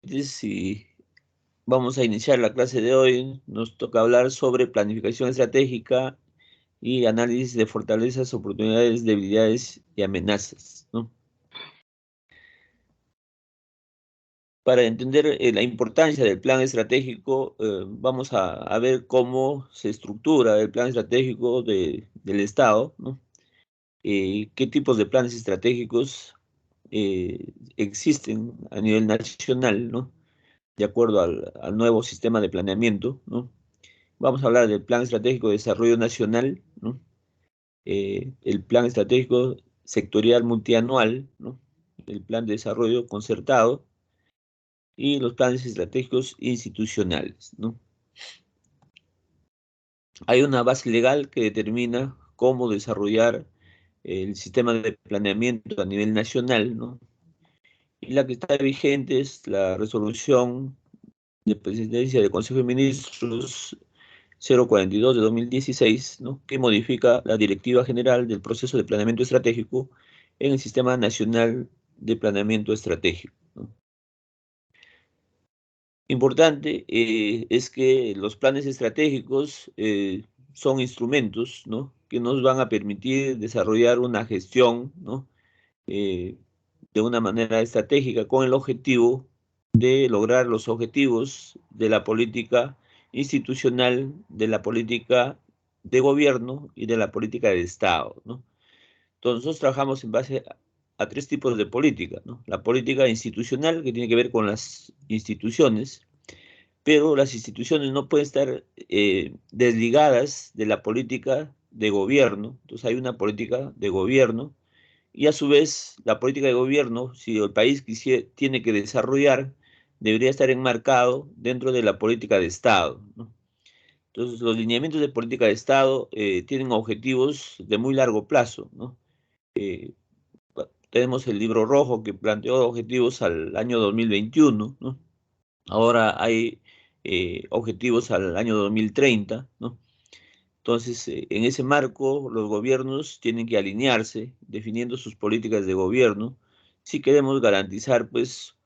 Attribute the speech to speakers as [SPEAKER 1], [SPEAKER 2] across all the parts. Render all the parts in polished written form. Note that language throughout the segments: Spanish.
[SPEAKER 1] Y vamos a iniciar la clase de hoy. Nos toca hablar sobre planificación estratégica y análisis de fortalezas, oportunidades, debilidades y amenazas, ¿no? Para entender la importancia del plan estratégico, vamos a ver cómo se estructura el plan estratégico del Estado, ¿no? Qué tipos de planes estratégicos existen a nivel nacional, ¿no? De acuerdo al nuevo sistema de planeamiento, ¿no? Vamos a hablar del Plan Estratégico de Desarrollo Nacional, ¿no? El Plan Estratégico Sectorial Multianual, ¿no? El Plan de Desarrollo Concertado y los planes estratégicos institucionales, ¿no? Hay una base legal que determina cómo desarrollar el sistema de planeamiento a nivel nacional, ¿no? Y la que está vigente es la resolución de presidencia del Consejo de Ministros 042 de 2016, ¿no? Que modifica la Directiva General del Proceso de Planeamiento Estratégico en el Sistema Nacional de Planeamiento Estratégico, ¿no? Importante es que los planes estratégicos son instrumentos, ¿no? Que nos van a permitir desarrollar una gestión, ¿no? Eh, de una manera estratégica con el objetivo de lograr los objetivos de la política institucional, de la política de gobierno y de la política de Estado, ¿no? Entonces nosotros trabajamos en base a tres tipos de política, ¿no? La política institucional, que tiene que ver con las instituciones, pero las instituciones no pueden estar desligadas de la política de gobierno. Entonces hay una política de gobierno y a su vez la política de gobierno, si el país tiene que desarrollar, debería estar enmarcado dentro de la política de Estado, ¿no? Entonces los lineamientos de política de Estado tienen objetivos de muy largo plazo, ¿no? Eh, Tenemos el libro rojo que planteó objetivos al año 2021, ¿no? Ahora hay objetivos al año 2030, ¿no? Entonces, en ese marco, los gobiernos tienen que alinearse, definiendo sus políticas de gobierno, si queremos garantizar, pues,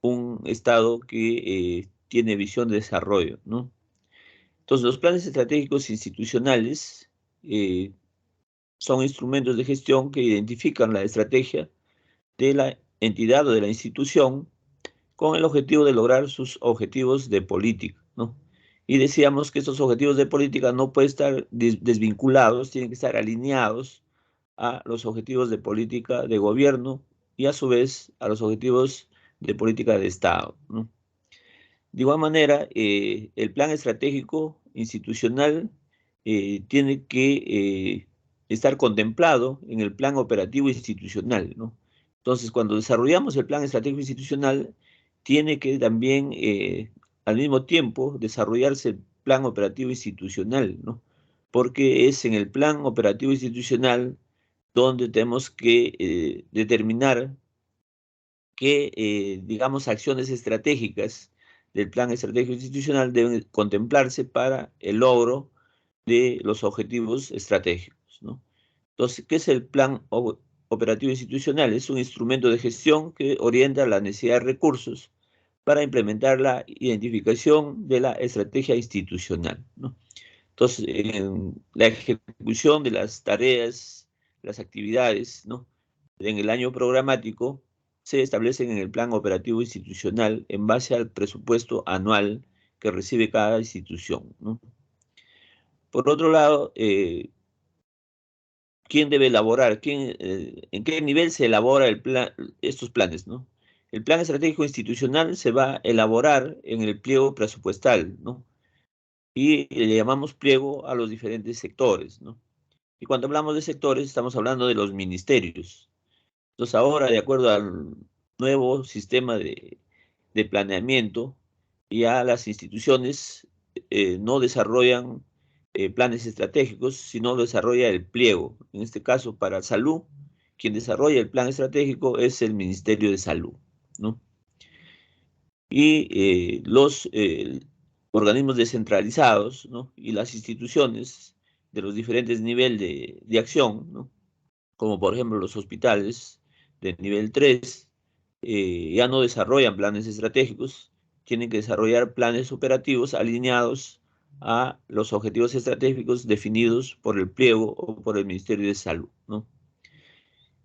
[SPEAKER 1] un Estado que tiene visión de desarrollo, ¿no? Entonces, los planes estratégicos institucionales eh, son instrumentos de gestión que identifican la estrategia de la entidad o de la institución con el objetivo de lograr sus objetivos de política, ¿no? Y decíamos que estos objetivos de política no pueden estar desvinculados, tienen que estar alineados a los objetivos de política de gobierno y a su vez a los objetivos de política de Estado, ¿no? De igual manera, el plan estratégico institucional tiene que estar contemplado en el plan operativo institucional, ¿no? Entonces, cuando desarrollamos el plan estratégico institucional, tiene que también, al mismo tiempo, desarrollarse el plan operativo institucional, ¿no? Porque es en el plan operativo institucional donde tenemos que determinar qué, digamos, acciones estratégicas del plan estratégico institucional deben contemplarse para el logro de los objetivos estratégicos, ¿no? Entonces, ¿qué es el plan operativo institucional? Es un instrumento de gestión que orienta la necesidad de recursos para implementar la identificación de la estrategia institucional, ¿no? Entonces, en la ejecución de las tareas, las actividades, ¿no? En el año programático se establecen en el plan operativo institucional en base al presupuesto anual que recibe cada institución, ¿no? Por otro lado, ¿quién debe elaborar? ¿En qué nivel se elabora estos planes, ¿no? El plan estratégico institucional se va a elaborar en el pliego presupuestal, ¿no? Y le llamamos pliego a los diferentes sectores, ¿no? Y cuando hablamos de sectores, estamos hablando de los ministerios. Entonces, ahora, de acuerdo al nuevo sistema de planeamiento, ya las instituciones no desarrollan planes estratégicos, sino desarrolla el pliego. En este caso, para salud, quien desarrolla el plan estratégico es el Ministerio de Salud, ¿no? Y los organismos descentralizados, ¿no? Y las instituciones de los diferentes niveles de acción, ¿no? Como por ejemplo los hospitales de nivel 3 ya no desarrollan planes estratégicos, tienen que desarrollar planes operativos alineados a los objetivos estratégicos definidos por el pliego o por el Ministerio de Salud, ¿no?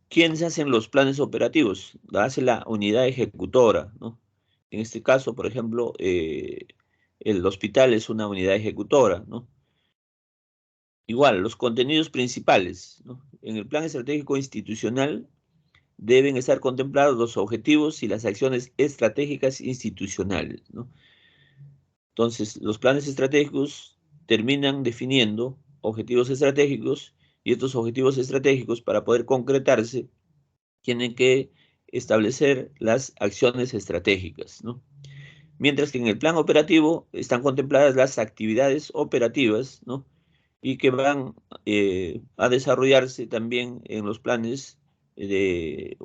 [SPEAKER 1] ¿Quiénes hacen los planes operativos? Lo hace la unidad ejecutora, ¿no? En este caso, por ejemplo, el hospital es una unidad ejecutora, ¿no? Igual, los contenidos principales, ¿no? En el plan estratégico institucional deben estar contemplados los objetivos y las acciones estratégicas institucionales, ¿no? Entonces, los planes estratégicos terminan definiendo objetivos estratégicos y estos objetivos estratégicos, para poder concretarse, tienen que establecer las acciones estratégicas, ¿no? Mientras que en el plan operativo están contempladas las actividades operativas, ¿no? Y que van a desarrollarse también en los planes de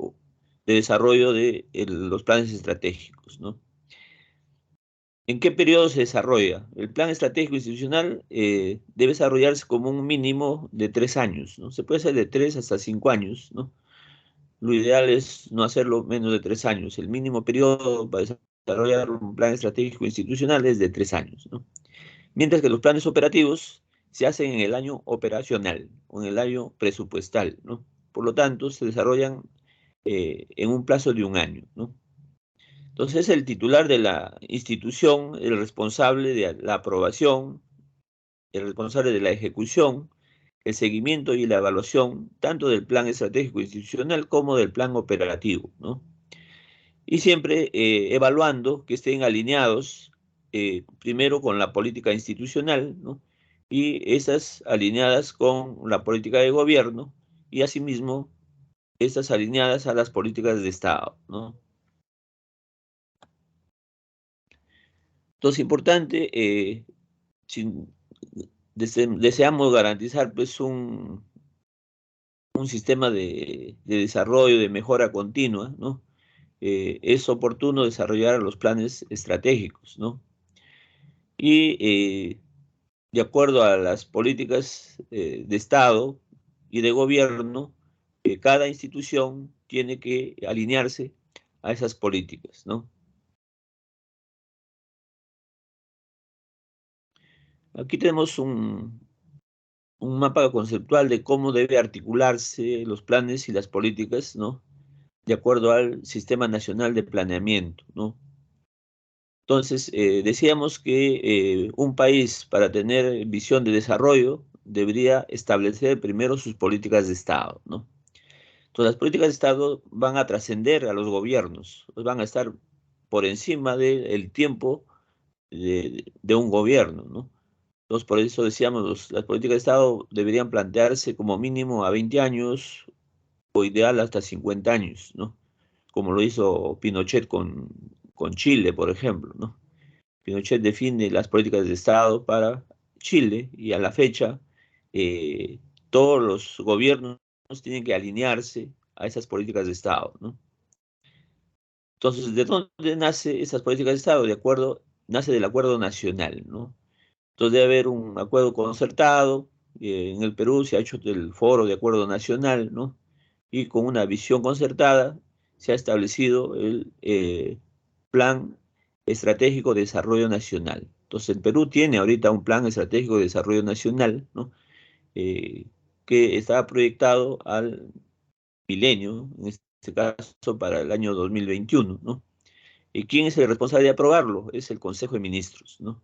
[SPEAKER 1] desarrollo de los planes estratégicos, ¿no? ¿En qué periodo se desarrolla? El plan estratégico institucional debe desarrollarse como un mínimo de 3 años, ¿no? Se puede hacer de 3 hasta 5 años, ¿no? Lo ideal es no hacerlo menos de 3 años. El mínimo periodo para desarrollar un plan estratégico institucional es de 3 años, ¿no? Mientras que los planes operativos se hacen en el año operacional o en el año presupuestal, ¿no? Por lo tanto, se desarrollan en un plazo de un año, ¿no? Entonces, el titular de la institución, el responsable de la aprobación, el responsable de la ejecución, el seguimiento y la evaluación, tanto del plan estratégico institucional como del plan operativo, ¿no? Y siempre evaluando que estén alineados primero con la política institucional, ¿no? Y esas alineadas con la política de gobierno y asimismo estas alineadas a las políticas de Estado, ¿no? Entonces, importante, si deseamos garantizar pues un sistema de desarrollo, de mejora continua, ¿no? Es oportuno desarrollar los planes estratégicos, ¿no? Y de acuerdo a las políticas de Estado y de gobierno, cada institución tiene que alinearse a esas políticas, ¿no? Aquí tenemos un mapa conceptual de cómo debe articularse los planes y las políticas, ¿no? De acuerdo al Sistema Nacional de Planeamiento, ¿no? Entonces, decíamos que un país, para tener visión de desarrollo, debería establecer primero sus políticas de Estado, ¿no? Entonces, las políticas de Estado van a trascender a los gobiernos, pues van a estar por encima del tiempo de un gobierno, ¿no? Entonces, por eso decíamos, las políticas de Estado deberían plantearse como mínimo a 20 años o ideal hasta 50 años, ¿no? Como lo hizo Pinochet con Chile, por ejemplo, ¿no? Pinochet define las políticas de Estado para Chile y a la fecha eh, todos los gobiernos tienen que alinearse a esas políticas de Estado, ¿no? Entonces, ¿de dónde nace esas políticas de Estado? Nace del acuerdo nacional, ¿no? Entonces debe haber un acuerdo concertado. En el Perú se ha hecho el foro de acuerdo nacional, ¿no? Y con una visión concertada se ha establecido el plan estratégico de desarrollo nacional. Entonces el Perú tiene ahorita un plan estratégico de desarrollo nacional, ¿no? Eh, que está proyectado al milenio, en este caso para el año 2021, ¿no? ¿Y quién es el responsable de aprobarlo? Es el Consejo de Ministros, ¿no?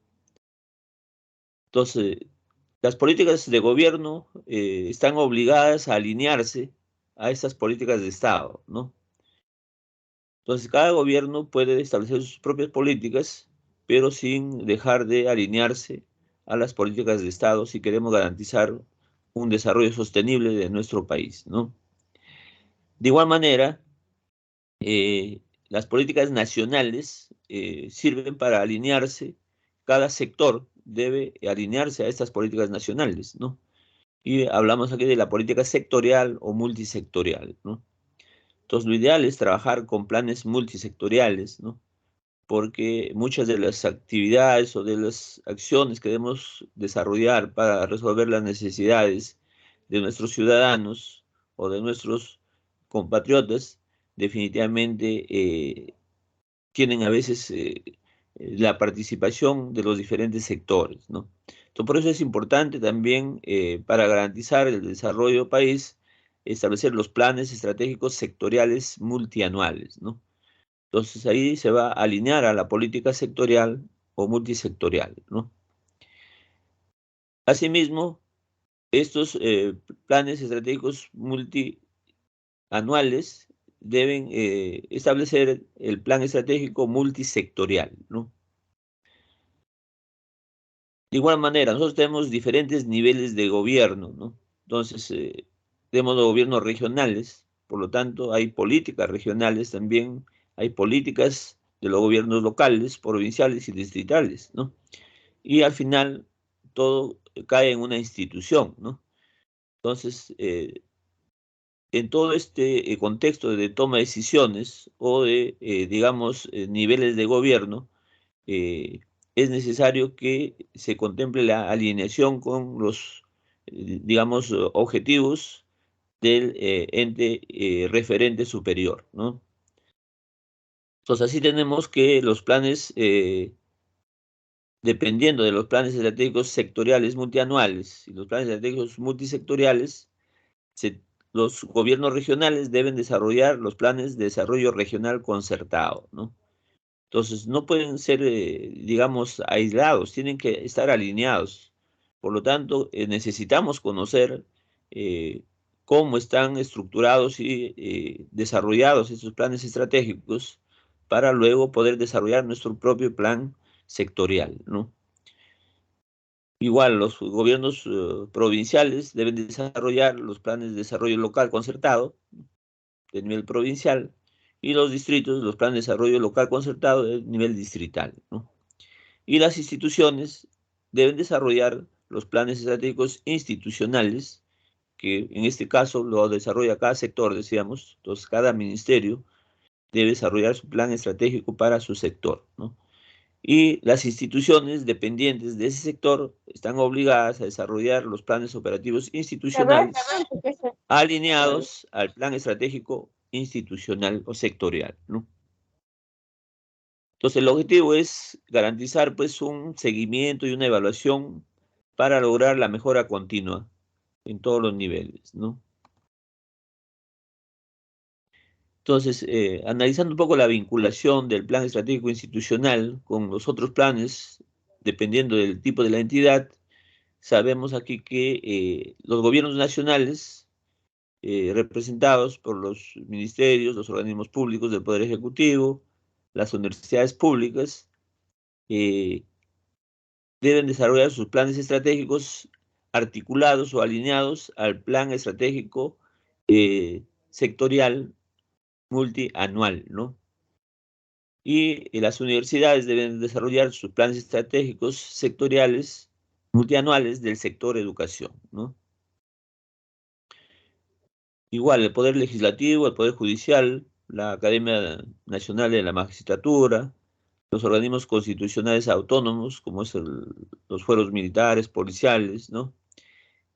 [SPEAKER 1] Entonces, las políticas de gobierno están obligadas a alinearse a estas políticas de Estado, ¿no? Entonces, cada gobierno puede establecer sus propias políticas, pero sin dejar de alinearse a las políticas de Estado si queremos garantizar un desarrollo sostenible de nuestro país, ¿no? De igual manera, las políticas nacionales sirven para alinearse, cada sector debe alinearse a estas políticas nacionales, ¿no? Y hablamos aquí de la política sectorial o multisectorial, ¿no? Entonces, lo ideal es trabajar con planes multisectoriales, ¿no? Porque muchas de las actividades o de las acciones que debemos desarrollar para resolver las necesidades de nuestros ciudadanos o de nuestros compatriotas definitivamente tienen a veces la participación de los diferentes sectores, ¿no? Entonces, por eso es importante también para garantizar el desarrollo del país, establecer los planes estratégicos sectoriales multianuales, ¿no? Entonces ahí se va a alinear a la política sectorial o multisectorial, ¿no? Asimismo, estos planes estratégicos multianuales deben establecer el plan estratégico multisectorial, ¿no? De igual manera, nosotros tenemos diferentes niveles de gobierno, ¿no? Entonces, tenemos los gobiernos regionales, por lo tanto, hay políticas regionales también, hay políticas de los gobiernos locales, provinciales y distritales, ¿no? Y al final, todo cae en una institución, ¿no? Entonces, en todo este contexto de toma de decisiones o de, digamos, niveles de gobierno, eh, es necesario que se contemple la alineación con los, digamos, objetivos del ente referente superior, ¿no? Entonces, así tenemos que los planes, dependiendo de los planes estratégicos sectoriales multianuales y los planes estratégicos multisectoriales, se- los gobiernos regionales deben desarrollar los planes de desarrollo regional concertado, ¿no? Entonces, no pueden ser, digamos, aislados, tienen que estar alineados. Por lo tanto, necesitamos conocer cómo están estructurados y desarrollados estos planes estratégicos para luego poder desarrollar nuestro propio plan sectorial, ¿no? Igual, los gobiernos provinciales deben desarrollar los planes de desarrollo local concertado de nivel provincial y los distritos, los planes de desarrollo local concertado de nivel distrital, ¿no? Y las instituciones deben desarrollar los planes estratégicos institucionales, que en este caso lo desarrolla cada sector, decíamos, entonces cada ministerio debe desarrollar su plan estratégico para su sector, ¿no? Y las instituciones dependientes de ese sector están obligadas a desarrollar los planes operativos institucionales alineados al plan estratégico institucional o sectorial, ¿no? Entonces, el objetivo es garantizar pues un seguimiento y una evaluación para lograr la mejora continua en todos los niveles, ¿no? Entonces, analizando un poco la vinculación del plan estratégico institucional con los otros planes, dependiendo del tipo de la entidad, sabemos aquí que los gobiernos nacionales, representados por los ministerios, los organismos públicos del Poder Ejecutivo, las universidades públicas, eh, deben desarrollar sus planes estratégicos articulados o alineados al plan estratégico sectorial multianual, ¿no? Y las universidades deben desarrollar sus planes estratégicos sectoriales multianuales del sector educación, ¿no? Igual, el Poder Legislativo, el Poder Judicial, la Academia Nacional de la Magistratura, los organismos constitucionales autónomos, como es los fueros militares, policiales, ¿no?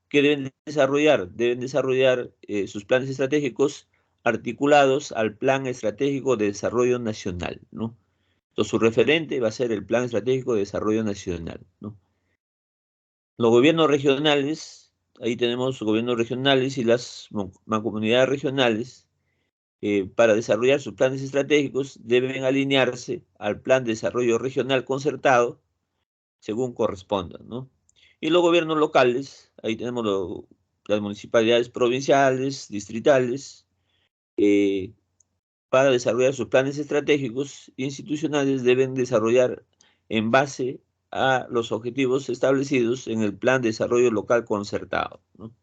[SPEAKER 1] Que deben desarrollar sus planes estratégicos articulados al Plan Estratégico de Desarrollo Nacional, ¿no? Entonces, su referente va a ser el Plan Estratégico de Desarrollo Nacional, ¿no? Los gobiernos regionales, ahí tenemos gobiernos regionales y las mancomunidades regionales, para desarrollar sus planes estratégicos deben alinearse al Plan de Desarrollo Regional concertado según correspondan, ¿no? Y los gobiernos locales, ahí tenemos las municipalidades provinciales, distritales, eh, para desarrollar sus planes estratégicos institucionales deben desarrollar en base a los objetivos establecidos en el Plan de Desarrollo Local concertado, ¿no?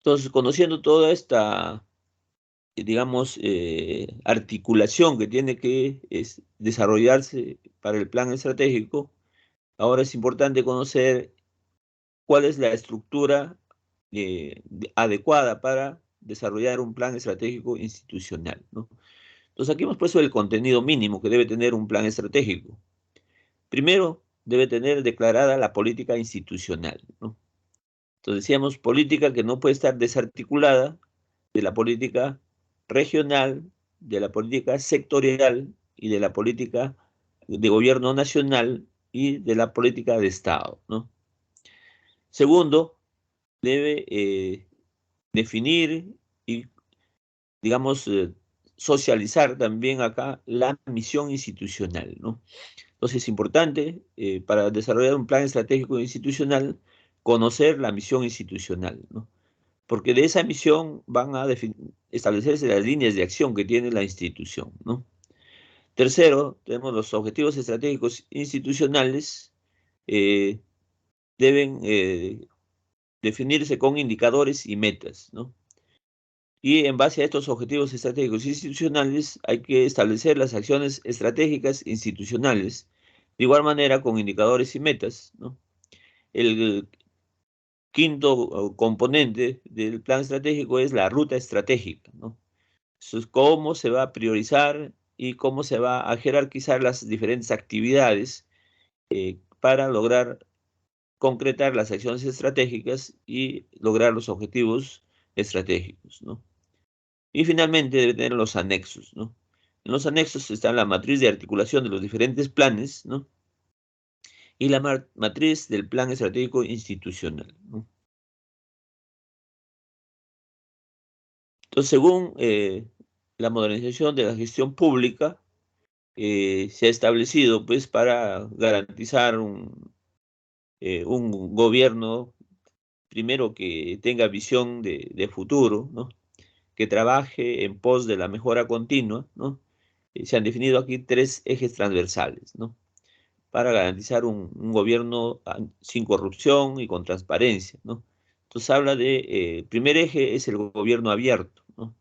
[SPEAKER 1] Entonces, conociendo toda esta, digamos, articulación que tiene que desarrollarse para el plan estratégico, ahora es importante conocer cuál es la estructura adecuada para desarrollar un plan estratégico institucional, ¿no? Entonces aquí hemos puesto el contenido mínimo que debe tener un plan estratégico. Primero, debe tener declarada la política institucional, ¿no? Entonces decíamos política que no puede estar desarticulada de la política regional, de la política sectorial y de la política de gobierno nacional y de la política de Estado, ¿no? Segundo, debe definir y, digamos, socializar también acá la misión institucional, ¿no? Entonces es importante para desarrollar un plan estratégico institucional conocer la misión institucional, ¿no? Porque de esa misión van a establecerse las líneas de acción que tiene la institución, ¿no? Tercero, tenemos los objetivos estratégicos institucionales, eh, deben definirse con indicadores y metas, ¿no? Y en base a estos objetivos estratégicos institucionales hay que establecer las acciones estratégicas institucionales, de igual manera con indicadores y metas, ¿no? El quinto componente del plan estratégico es la ruta estratégica, ¿no? Eso es cómo se va a priorizar y cómo se va a jerarquizar las diferentes actividades para lograr concretar las acciones estratégicas y lograr los objetivos estratégicos, ¿no? Y finalmente debe tener los anexos, ¿no? En los anexos está la matriz de articulación de los diferentes planes, ¿no? Y la matriz del plan estratégico institucional, ¿no? Entonces, según la modernización de la gestión pública, se ha establecido, pues, para garantizar un gobierno, primero, que tenga visión de futuro, ¿no? Que trabaje en pos de la mejora continua, ¿no? Se han definido aquí tres ejes transversales, ¿no? Para garantizar un gobierno sin corrupción y con transparencia, ¿no? Entonces habla de, el primer eje es el gobierno abierto, ¿no?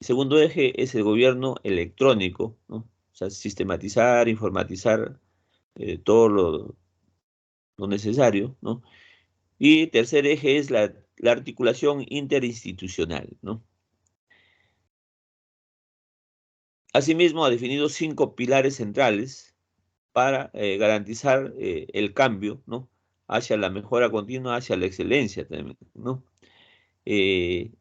[SPEAKER 1] El segundo eje es el gobierno electrónico, ¿no? O sea, sistematizar, informatizar todo lo necesario, ¿no? Y tercer eje es la articulación interinstitucional, ¿no? Asimismo, ha definido 5 pilares centrales para garantizar el cambio, ¿no? Hacia la mejora continua, hacia la excelencia también, ¿no? Eh,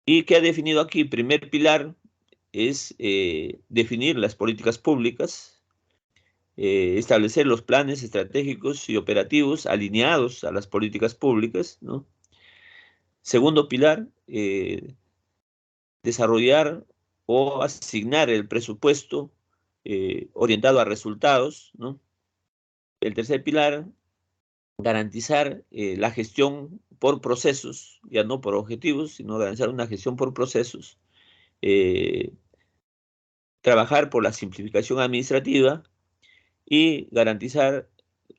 [SPEAKER 1] y que ha definido aquí, primer pilar es definir las políticas públicas, establecer los planes estratégicos y operativos alineados a las políticas públicas, ¿no? Segundo pilar, desarrollar o asignar el presupuesto orientado a resultados, ¿no? El tercer pilar, garantizar la gestión por procesos, ya no por objetivos, sino garantizar una gestión por procesos, eh, trabajar por la simplificación administrativa y garantizar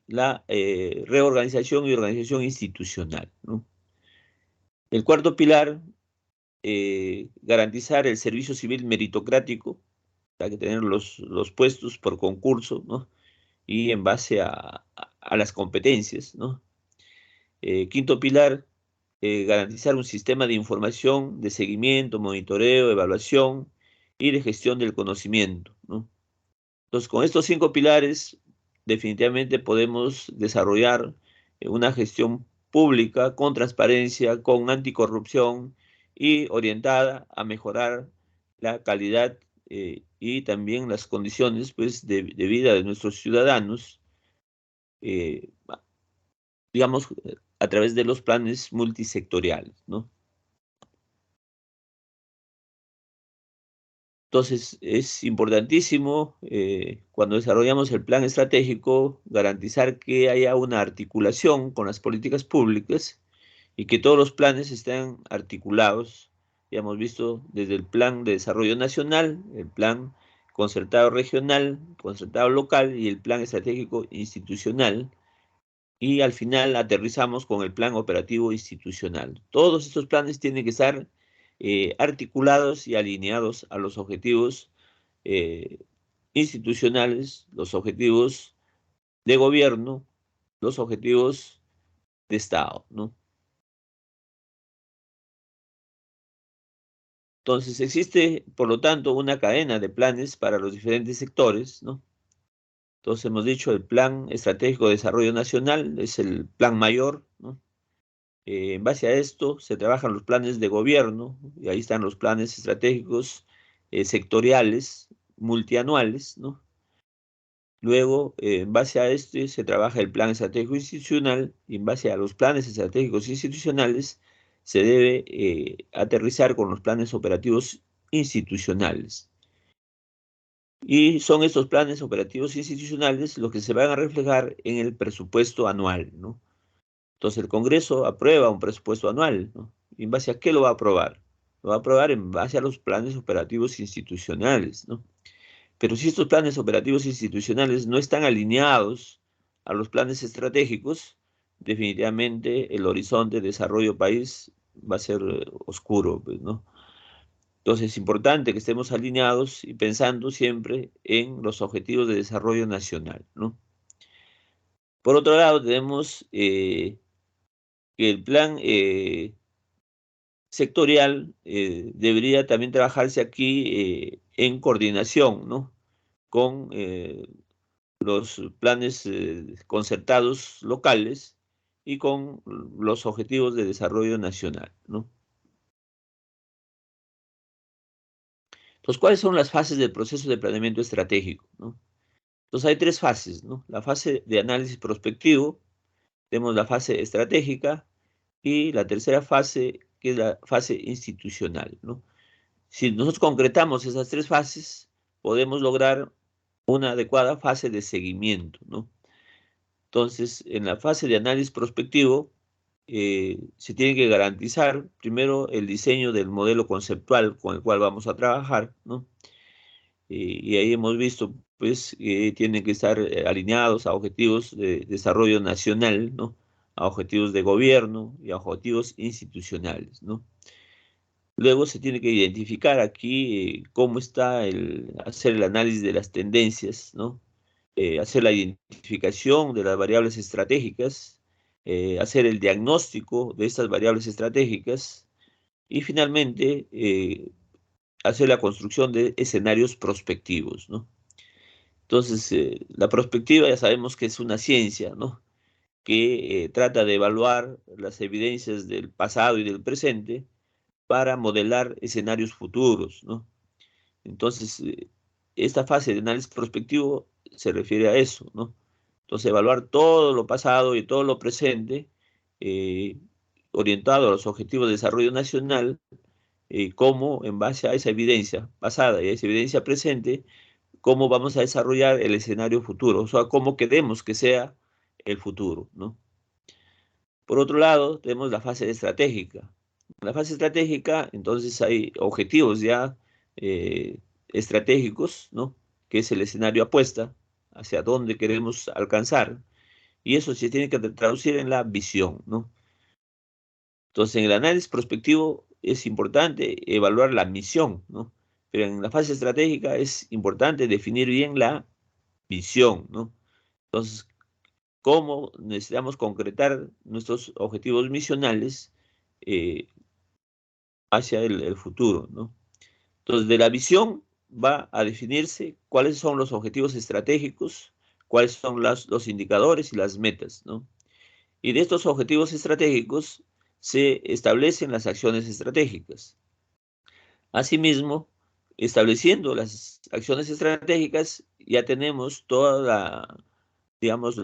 [SPEAKER 1] la reorganización y organización institucional, ¿no? El cuarto pilar, garantizar el servicio civil meritocrático, hay que tener los puestos por concurso, ¿no? Y en base a las competencias, ¿no? Quinto pilar, garantizar un sistema de información, de seguimiento, monitoreo, evaluación y de gestión del conocimiento, ¿no? Entonces, con estos 5 pilares, definitivamente podemos desarrollar una gestión pública con transparencia, con anticorrupción y orientada a mejorar la calidad y también las condiciones, pues, de vida de nuestros ciudadanos, eh, digamos, a través de los planes multisectoriales, ¿no? Entonces, es importantísimo cuando desarrollamos el plan estratégico garantizar que haya una articulación con las políticas públicas y que todos los planes estén articulados. Ya hemos visto desde el plan de desarrollo nacional, el plan concertado regional, concertado local y el plan estratégico institucional. Y al final aterrizamos con el plan operativo institucional. Todos estos planes tienen que estar articulados y alineados a los objetivos eh, institucionales, los objetivos de gobierno, los objetivos de Estado, ¿no? Entonces existe, por lo tanto, una cadena de planes para los diferentes sectores, ¿no? Entonces hemos dicho el Plan Estratégico de Desarrollo Nacional es el plan mayor, ¿no? En base a esto se trabajan los planes de gobierno, y ahí están los planes estratégicos sectoriales, multianuales, ¿no? Luego, en base a este, se trabaja el plan estratégico institucional, y en base a los planes estratégicos institucionales, se debe aterrizar con los planes operativos institucionales. Y son estos planes operativos institucionales los que se van a reflejar en el presupuesto anual, ¿no? Entonces el Congreso aprueba un presupuesto anual, ¿no? ¿Y en base a qué lo va a aprobar? Lo va a aprobar en base a los planes operativos institucionales, ¿no? Pero si estos planes operativos institucionales no están alineados a los planes estratégicos, definitivamente el horizonte de desarrollo país va a ser oscuro, pues, ¿no? Entonces es importante que estemos alineados y pensando siempre en los objetivos de desarrollo nacional, ¿no? Por otro lado, tenemos que el plan sectorial debería también trabajarse aquí en coordinación, ¿no? Con los planes concertados locales y con los objetivos de desarrollo nacional, ¿no? Entonces, ¿cuáles son las fases del proceso de planeamiento estratégico, ¿no? Entonces, hay tres fases, ¿no? La fase de análisis prospectivo, tenemos la fase estratégica y la tercera fase, que es la fase institucional, ¿no? Si nosotros concretamos esas tres fases, podemos lograr una adecuada fase de seguimiento, ¿no? Entonces, en la fase de análisis prospectivo, se tiene que garantizar primero el diseño del modelo conceptual con el cual vamos a trabajar, ¿no? Y ahí hemos visto, pues, que tienen que estar alineados a objetivos de desarrollo nacional, ¿no? A objetivos de gobierno y a objetivos institucionales, ¿no? Luego se tiene que identificar aquí cómo está hacer el análisis de las tendencias, ¿no? Hacer la identificación de las variables estratégicas, hacer el diagnóstico de estas variables estratégicas y finalmente hacer la construcción de escenarios prospectivos, ¿no? Entonces, la prospectiva ya sabemos que es una ciencia, ¿no? Que trata de evaluar las evidencias del pasado y del presente para modelar escenarios futuros, ¿no? Entonces, esta fase de análisis prospectivo se refiere a eso, ¿no? Entonces, evaluar todo lo pasado y todo lo presente, eh, orientado a los objetivos de desarrollo nacional, cómo en base a esa evidencia pasada y a esa evidencia presente, cómo vamos a desarrollar el escenario futuro, o sea, cómo queremos que sea el futuro, ¿no? Por otro lado, tenemos la fase estratégica. En la fase estratégica, entonces hay objetivos ya eh, estratégicos, ¿no? Que es el escenario apuesta, hacia dónde queremos alcanzar, y eso se tiene que traducir en la visión, ¿no? Entonces, en el análisis prospectivo es importante evaluar la misión, ¿no? Pero en la fase estratégica es importante definir bien la visión, ¿no? Entonces, ¿cómo necesitamos concretar nuestros objetivos misionales eh, hacia el futuro, ¿no? Entonces, de la visión va a definirse cuáles son los objetivos estratégicos, cuáles son los indicadores y las metas, ¿no? Y de estos objetivos estratégicos se establecen las acciones estratégicas. Asimismo, estableciendo las acciones estratégicas, ya tenemos toda digamos,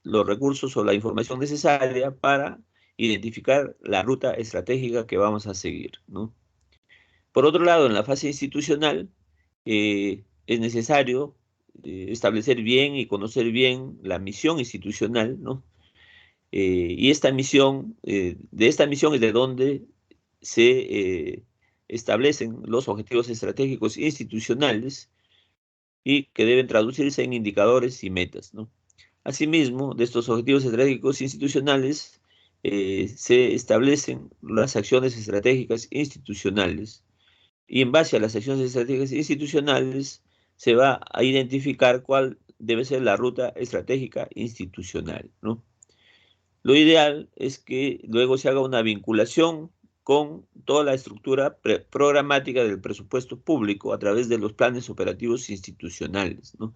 [SPEAKER 1] los recursos o la información necesaria para identificar la ruta estratégica que vamos a seguir, ¿no? Por otro lado, en la fase institucional, es necesario establecer bien y conocer bien la misión institucional, ¿no? Y esta misión, de esta misión es de donde se establecen los objetivos estratégicos institucionales y que deben traducirse en indicadores y metas, ¿no? Asimismo, de estos objetivos estratégicos institucionales se establecen las acciones estratégicas institucionales y en base a las acciones estratégicas institucionales se va a identificar cuál debe ser la ruta estratégica institucional, ¿no? Lo ideal es que luego se haga una vinculación con toda la estructura programática del presupuesto público a través de los planes operativos institucionales, ¿no?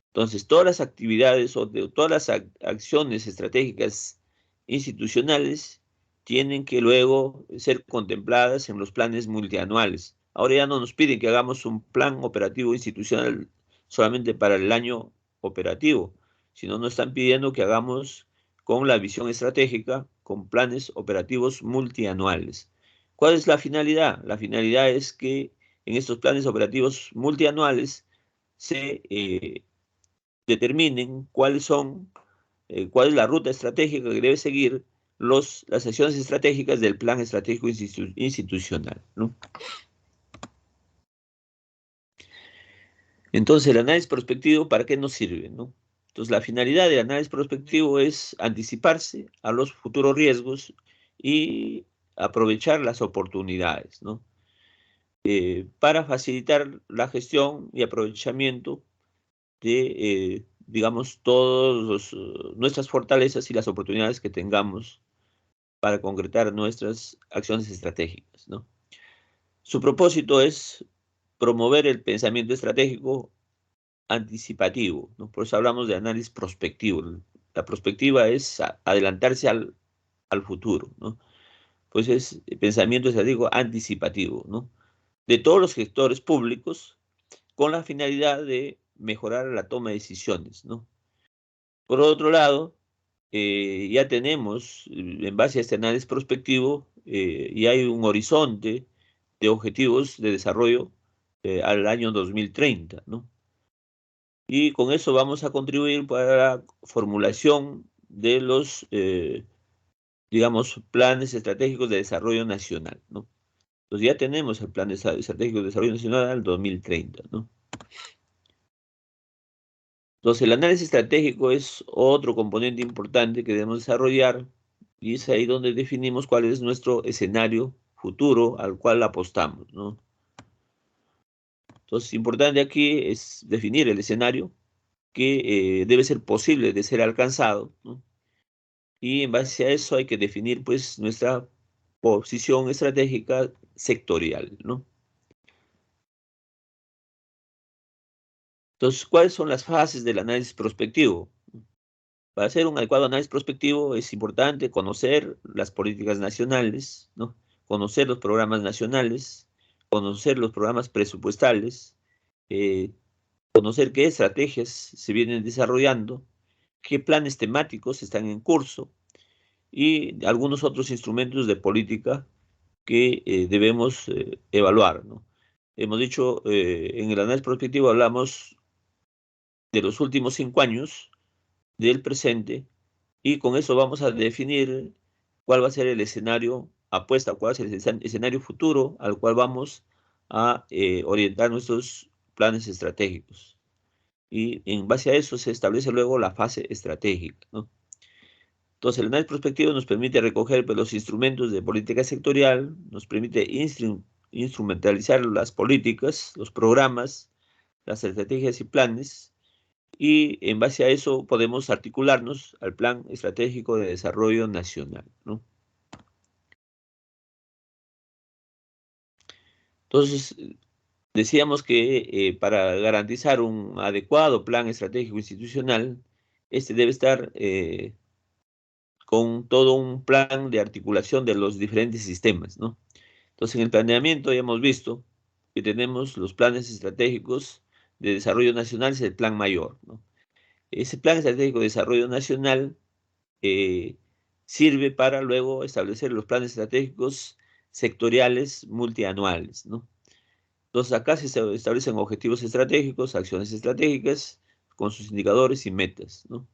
[SPEAKER 1] Entonces, todas las actividades o todas las acciones estratégicas institucionales tienen que luego ser contempladas en los planes multianuales. Ahora ya no nos piden que hagamos un plan operativo institucional solamente para el año operativo, sino nos están pidiendo que hagamos con la visión estratégica, con planes operativos multianuales. ¿Cuál es la finalidad? La finalidad es que en estos planes operativos multianuales se determinen cuál es la ruta estratégica que debe seguir las acciones estratégicas del plan estratégico institucional, ¿no? Entonces, el análisis prospectivo, ¿para qué nos sirve, no? Entonces, la finalidad del análisis prospectivo es anticiparse a los futuros riesgos y aprovechar las oportunidades, ¿no? Para facilitar la gestión y aprovechamiento de, digamos, todas nuestras fortalezas y las oportunidades que tengamos para concretar nuestras acciones estratégicas, ¿no? Su propósito es promover el pensamiento estratégico anticipativo, ¿no? Por eso hablamos de análisis prospectivo. La prospectiva es adelantarse al futuro, ¿no? Pues es pensamiento estratégico anticipativo, ¿no? De todos los gestores públicos con la finalidad de mejorar la toma de decisiones, ¿no? Por otro lado, ya tenemos, en base a este análisis prospectivo, y hay un horizonte de objetivos de desarrollo al año 2030, ¿no? Y con eso vamos a contribuir para la formulación de los, digamos, planes estratégicos de desarrollo nacional, ¿no? Entonces ya tenemos el plan estratégico de desarrollo nacional al 2030, ¿no? Entonces, el análisis estratégico es otro componente importante que debemos desarrollar y es ahí donde definimos cuál es nuestro escenario futuro al cual apostamos, ¿no? Entonces, importante aquí es definir el escenario que debe ser posible de ser alcanzado, ¿no? Y en base a eso hay que definir, pues, nuestra posición estratégica sectorial, ¿no? Entonces, ¿cuáles son las fases del análisis prospectivo? Para hacer un adecuado análisis prospectivo es importante conocer las políticas nacionales, ¿no? Conocer los programas nacionales, conocer los programas presupuestales, eh, conocer qué estrategias se vienen desarrollando, qué planes temáticos están en curso y algunos otros instrumentos de política que debemos evaluar, ¿no? Hemos dicho, en el análisis prospectivo hablamos de los últimos 5 años, del presente, y con eso vamos a definir cuál va a ser el escenario apuesta, cuál va a ser el escenario futuro al cual vamos a orientar nuestros planes estratégicos. Y en base a eso se establece luego la fase estratégica, ¿no? Entonces, el análisis prospectivo nos permite recoger, pues, los instrumentos de política sectorial, nos permite instrumentalizar las políticas, los programas, las estrategias y planes, y en base a eso podemos articularnos al Plan Estratégico de Desarrollo Nacional, ¿no? Entonces, decíamos que para garantizar un adecuado plan estratégico institucional, este debe estar con todo un plan de articulación de los diferentes sistemas, ¿no? Entonces, en el planeamiento ya hemos visto que tenemos los planes estratégicos de desarrollo nacional, es el plan mayor, ¿no? Ese plan estratégico de desarrollo nacional eh, sirve para luego establecer los planes estratégicos sectoriales multianuales, ¿no? Entonces acá se establecen objetivos estratégicos, acciones estratégicas, con sus indicadores y metas, ¿no?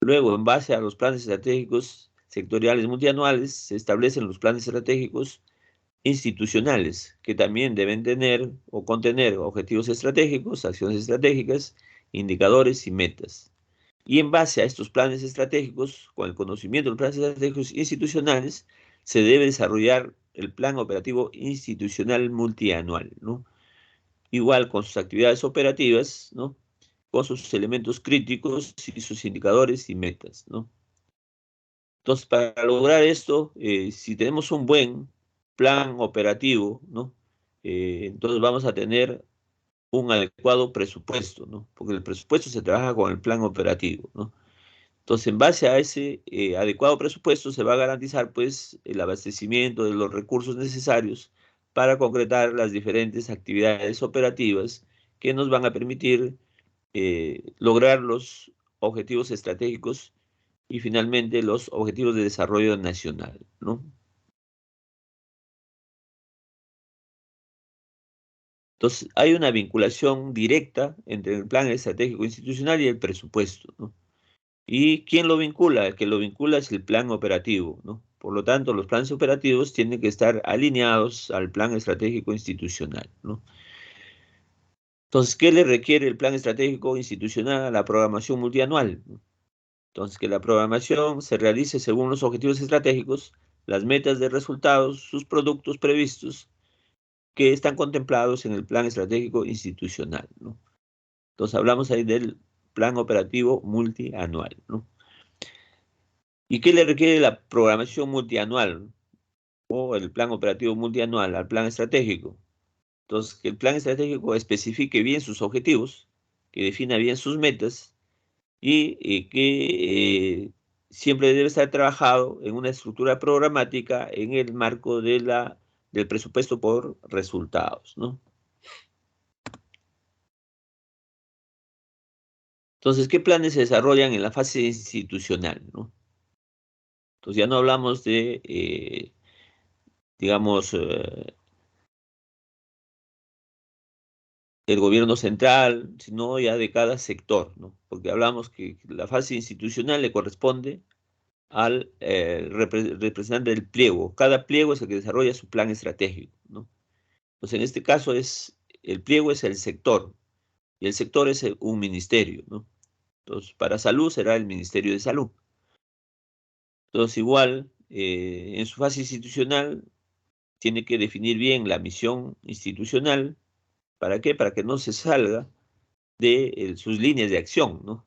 [SPEAKER 1] Luego, en base a los planes estratégicos sectoriales multianuales, se establecen los planes estratégicos institucionales, que también deben tener o contener objetivos estratégicos, acciones estratégicas, indicadores y metas. Y en base a estos planes estratégicos, con el conocimiento de los planes estratégicos institucionales, se debe desarrollar el plan operativo institucional multianual, ¿no? Igual con sus actividades operativas, ¿no? Con sus elementos críticos y sus indicadores y metas, ¿no? Entonces, para lograr esto, si tenemos un buen plan operativo, ¿no? Entonces vamos a tener un adecuado presupuesto, ¿no? Porque el presupuesto se trabaja con el plan operativo, ¿no? Entonces, en base a ese adecuado presupuesto, se va a garantizar, pues, el abastecimiento de los recursos necesarios para concretar las diferentes actividades operativas que nos van a permitir lograr los objetivos estratégicos y finalmente los objetivos de desarrollo nacional, ¿no? Entonces, hay una vinculación directa entre el plan estratégico institucional y el presupuesto, ¿no? ¿Y quién lo vincula? El que lo vincula es el plan operativo, ¿no? Por lo tanto, los planes operativos tienen que estar alineados al plan estratégico institucional, ¿no? Entonces, ¿qué le requiere el plan estratégico institucional a la programación multianual? Entonces, que la programación se realice según los objetivos estratégicos, las metas de resultados, sus productos previstos que están contemplados en el plan estratégico institucional, ¿no? Entonces, hablamos ahí del plan operativo multianual, ¿no? ¿Y qué le requiere la programación multianual o el plan operativo multianual al plan estratégico? Entonces, que el plan estratégico especifique bien sus objetivos, que defina bien sus metas y que siempre debe estar trabajado en una estructura programática en el marco del presupuesto por resultados, ¿no? Entonces, ¿qué planes se desarrollan en la fase institucional, ¿no? Entonces, ya no hablamos de, digamos, el gobierno central, sino ya de cada sector, ¿no? Porque hablamos que la fase institucional le corresponde al representante del pliego. Cada pliego es el que desarrolla su plan estratégico, ¿no? Pues en este caso el pliego es el sector, y el sector es un ministerio, ¿no? Entonces, para salud será el Ministerio de Salud. Entonces, igual, en su fase institucional, tiene que definir bien la misión institucional. ¿Para qué? Para que no se salga de sus líneas de acción, ¿no?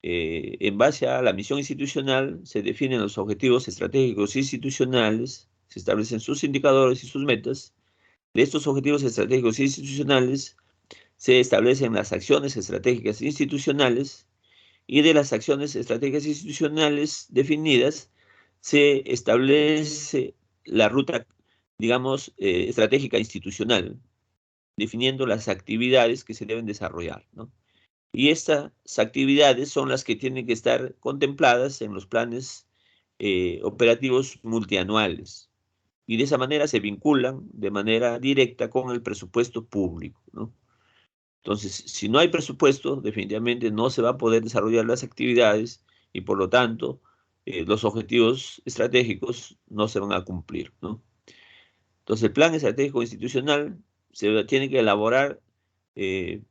[SPEAKER 1] En base a la misión institucional, se definen los objetivos estratégicos institucionales, se establecen sus indicadores y sus metas. De estos objetivos estratégicos institucionales, se establecen las acciones estratégicas institucionales y de las acciones estratégicas institucionales definidas se establece la ruta, digamos, estratégica institucional, definiendo las actividades que se deben desarrollar, ¿no? Y estas actividades son las que tienen que estar contempladas en los planes operativos multianuales. Y de esa manera se vinculan de manera directa con el presupuesto público, ¿no? Entonces, si no hay presupuesto, definitivamente no se va a poder desarrollar las actividades y por lo tanto los objetivos estratégicos no se van a cumplir, ¿no? Entonces, el plan estratégico institucional se tiene que elaborar, eh,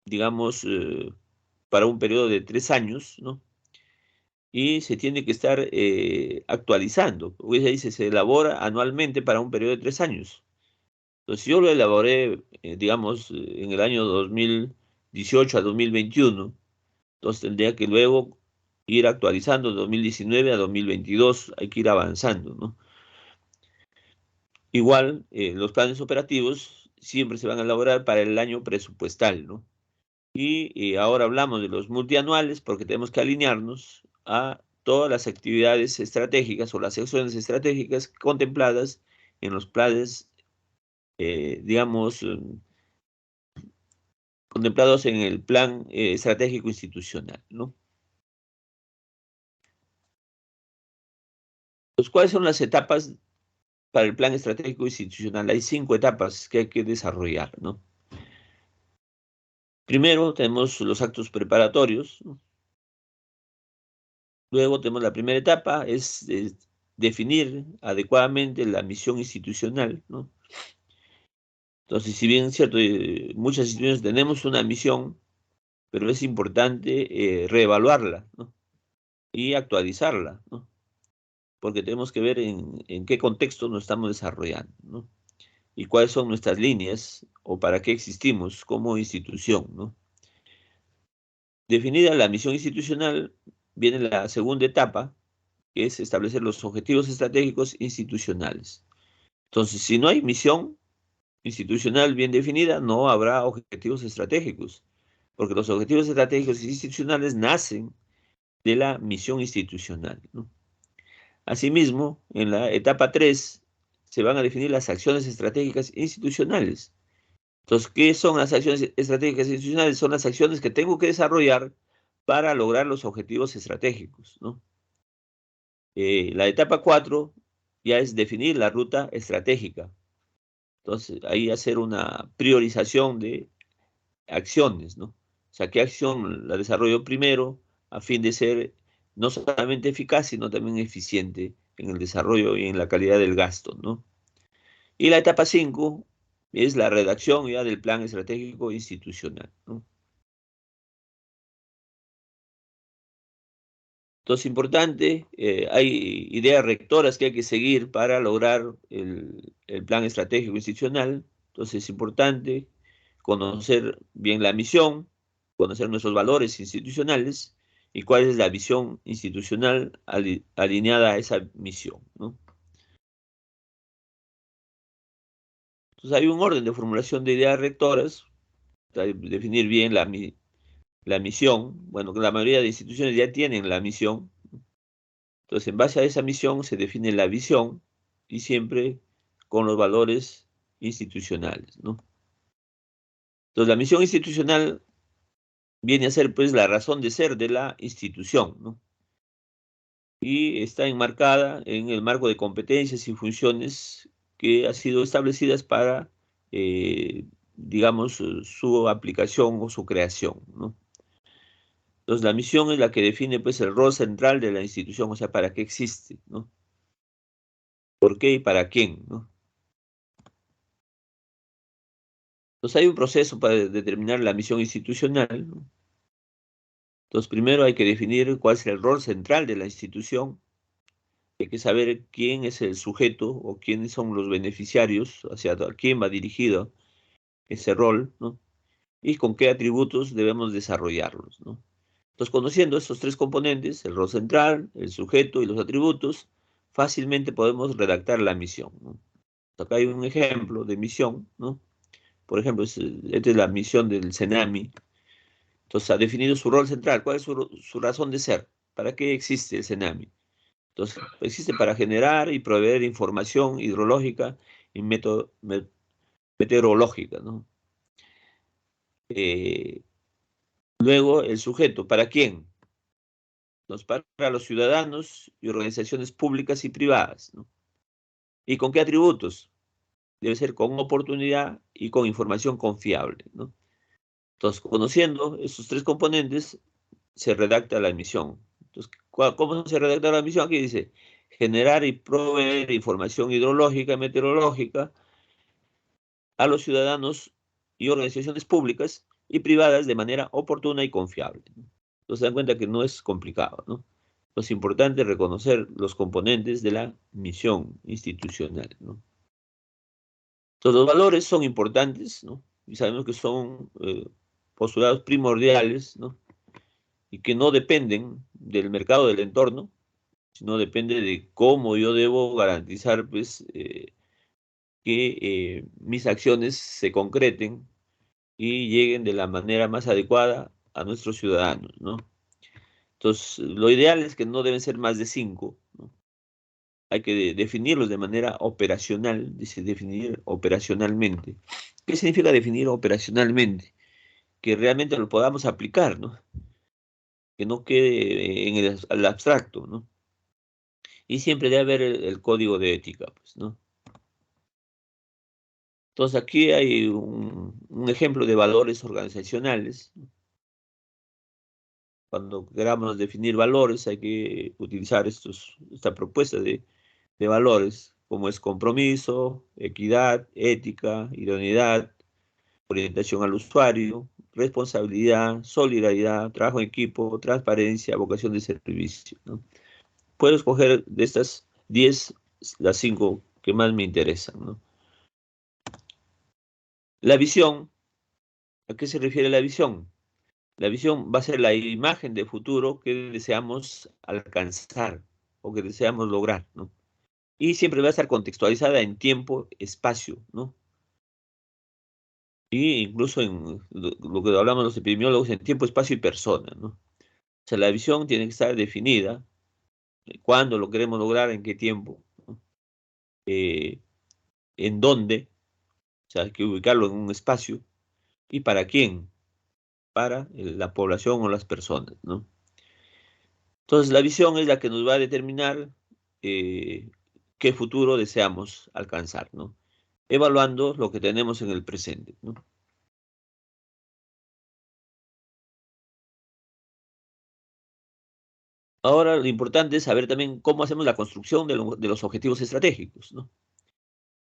[SPEAKER 1] digamos, para un periodo de 3 años, ¿no? Y se tiene que estar actualizando. Hoy se dice, se elabora anualmente para un periodo de 3 años. Entonces, yo lo elaboré, digamos, en el año 2018 a 2021. Entonces, tendría que luego ir actualizando de 2019 a 2022. Hay que ir avanzando, ¿no? Igual, los planes operativos siempre se van a elaborar para el año presupuestal, ¿no? Y ahora hablamos de los multianuales porque tenemos que alinearnos a todas las actividades estratégicas o las acciones estratégicas contempladas en los planes, digamos, contemplados en el plan estratégico institucional, ¿no? Pues, ¿cuáles son las etapas para el plan estratégico institucional? Hay 5 etapas que hay que desarrollar, ¿no? Primero tenemos los actos preparatorios, ¿no? Luego tenemos la primera etapa, es definir adecuadamente la misión institucional, ¿no? Entonces, si bien es cierto, muchas instituciones tenemos una misión, pero es importante reevaluarla, ¿no? Y actualizarla, ¿no? Porque tenemos que ver en qué contexto nos estamos desarrollando, ¿no? Y cuáles son nuestras líneas o para qué existimos como institución, ¿no? Definida la misión institucional, viene la segunda etapa, que es establecer los objetivos estratégicos institucionales. Entonces, si no hay misión institucional bien definida, no habrá objetivos estratégicos, porque los objetivos estratégicos institucionales nacen de la misión institucional, ¿no? Asimismo, en la etapa 3 se van a definir las acciones estratégicas institucionales. Entonces, ¿qué son las acciones estratégicas institucionales? Son las acciones que tengo que desarrollar para lograr los objetivos estratégicos, ¿no? La etapa 4 ya es definir la ruta estratégica. Entonces, ahí hacer una priorización de acciones, ¿no? O sea, ¿qué acción la desarrollo primero a fin de ser no solamente eficaz, sino también eficiente en el desarrollo y en la calidad del gasto, ¿no? Y la etapa 5 es la redacción ya del plan estratégico institucional, ¿no? Entonces, importante, hay ideas rectoras que hay que seguir para lograr el plan estratégico institucional. Entonces, es importante conocer bien la misión, conocer nuestros valores institucionales y cuál es la visión institucional alineada a esa misión, ¿no? Entonces, hay un orden de formulación de ideas rectoras, definir bien la misión. Bueno, la mayoría de instituciones ya tienen la misión. Entonces, en base a esa misión se define la visión y siempre con los valores institucionales, ¿no? Entonces, la misión institucional viene a ser, pues, la razón de ser de la institución, ¿no? Y está enmarcada en el marco de competencias y funciones que han sido establecidas para, digamos, su aplicación o su creación, ¿no? Entonces, la misión es la que define, pues, el rol central de la institución, o sea, para qué existe, ¿no? ¿Por qué y para quién, ¿no? Entonces hay un proceso para determinar la misión institucional, ¿no? Entonces primero hay que definir cuál es el rol central de la institución, hay que saber quién es el sujeto o quiénes son los beneficiarios, hacia quién va dirigido ese rol, ¿no? Y con qué atributos debemos desarrollarlos, ¿no? Entonces, conociendo estos tres componentes, el rol central, el sujeto y los atributos, fácilmente podemos redactar la misión, ¿no? Acá hay un ejemplo de misión, ¿no? Por ejemplo, esta es la misión del CENAMI. Entonces, ha definido su rol central. ¿Cuál es su razón de ser? ¿Para qué existe el CENAMI? Entonces, existe para generar y proveer información hidrológica y meteorológica, ¿no? Eh, Luego, el sujeto. ¿Para quién? Entonces, para los ciudadanos y organizaciones públicas y privadas, ¿no? ¿Y con qué atributos? Debe ser con oportunidad y con información confiable, ¿no? Entonces, conociendo esos tres componentes, se redacta la emisión. Entonces, ¿cómo se redacta la emisión? Aquí dice, generar y proveer información hidrológica y meteorológica a los ciudadanos y organizaciones públicas y privadas de manera oportuna y confiable. Entonces, se dan cuenta que no es complicado, ¿no? Es importante reconocer los componentes de la misión institucional, ¿no? Entonces, los valores son importantes, ¿no? Y sabemos que son postulados primordiales, ¿no? Y que no dependen del mercado del entorno, sino depende de cómo yo debo garantizar, pues, que mis acciones se concreten y lleguen de la manera más adecuada a nuestros ciudadanos, ¿no? Entonces, lo ideal es que no deben ser más de 5, ¿no? Hay que definirlos de manera operacional, dice definir operacionalmente. ¿Qué significa definir operacionalmente? Que realmente lo podamos aplicar, ¿no? Que no quede en el abstracto, ¿no? Y siempre debe haber el código de ética, pues, ¿no? Entonces aquí hay un ejemplo de valores organizacionales. Cuando queramos definir valores hay que utilizar esta propuesta de valores, como es compromiso, equidad, ética, idoneidad, orientación al usuario, responsabilidad, solidaridad, trabajo en equipo, transparencia, vocación de servicio, ¿no? Puedo escoger de estas 10 las 5 que más me interesan, ¿no? La visión, ¿a qué se refiere la visión? La visión va a ser la imagen de futuro que deseamos alcanzar o que deseamos lograr, ¿no? Y siempre va a estar contextualizada en tiempo, espacio, ¿no? Y incluso en lo que hablamos los epidemiólogos, en tiempo, espacio y persona, ¿no? O sea, la visión tiene que estar definida, cuándo lo queremos lograr, en qué tiempo, ¿no? En dónde, o sea, hay que ubicarlo en un espacio, y para quién, para la población o las personas, ¿no? Entonces, la visión es la que nos va a determinar eh, qué futuro deseamos alcanzar, ¿no? Evaluando lo que tenemos en el presente, ¿no? Ahora, lo importante es saber también cómo hacemos la construcción de los objetivos estratégicos, ¿no?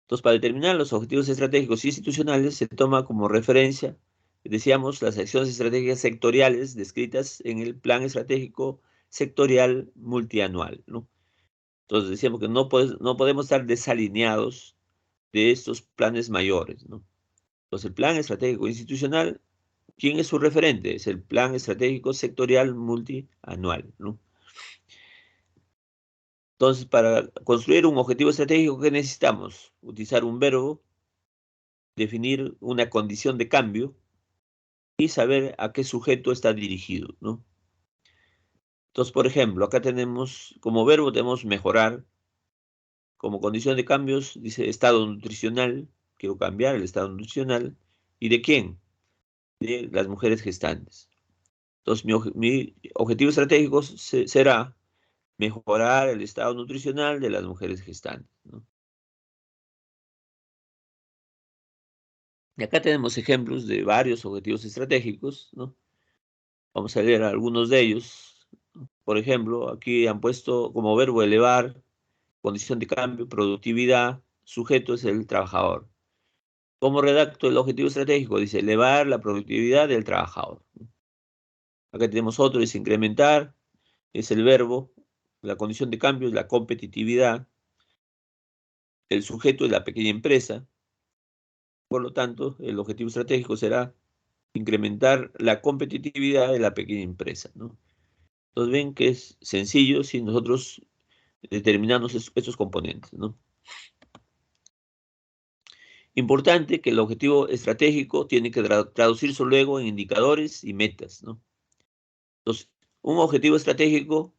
[SPEAKER 1] Entonces, para determinar los objetivos estratégicos institucionales, se toma como referencia, decíamos, las acciones estratégicas sectoriales descritas en el Plan Estratégico Sectorial Multianual, ¿no? Entonces, decíamos que no podemos estar desalineados de estos planes mayores, ¿no? Entonces, el Plan Estratégico Institucional, ¿quién es su referente? Es el Plan Estratégico Sectorial Multianual, ¿no? Entonces, para construir un objetivo estratégico, ¿qué necesitamos? Utilizar un verbo, definir una condición de cambio y saber a qué sujeto está dirigido, ¿no? Entonces, por ejemplo, acá tenemos, como verbo tenemos mejorar, como condición de cambios, dice estado nutricional, quiero cambiar el estado nutricional, ¿y de quién? De las mujeres gestantes. Entonces, mi objetivo estratégico será mejorar el estado nutricional de las mujeres gestantes, ¿no? Y acá tenemos ejemplos de varios objetivos estratégicos, ¿no? Vamos a leer algunos de ellos. Por ejemplo, aquí han puesto como verbo elevar, condición de cambio, productividad, sujeto es el trabajador. ¿Cómo redacto el objetivo estratégico? Dice elevar la productividad del trabajador. Acá tenemos otro, dice incrementar, es el verbo, la condición de cambio es la competitividad, el sujeto es la pequeña empresa, por lo tanto, el objetivo estratégico será incrementar la competitividad de la pequeña empresa, ¿no? Entonces ven que es sencillo si nosotros determinamos estos componentes, ¿no? Importante que el objetivo estratégico tiene que traducirse luego en indicadores y metas, ¿no? Entonces, un objetivo estratégico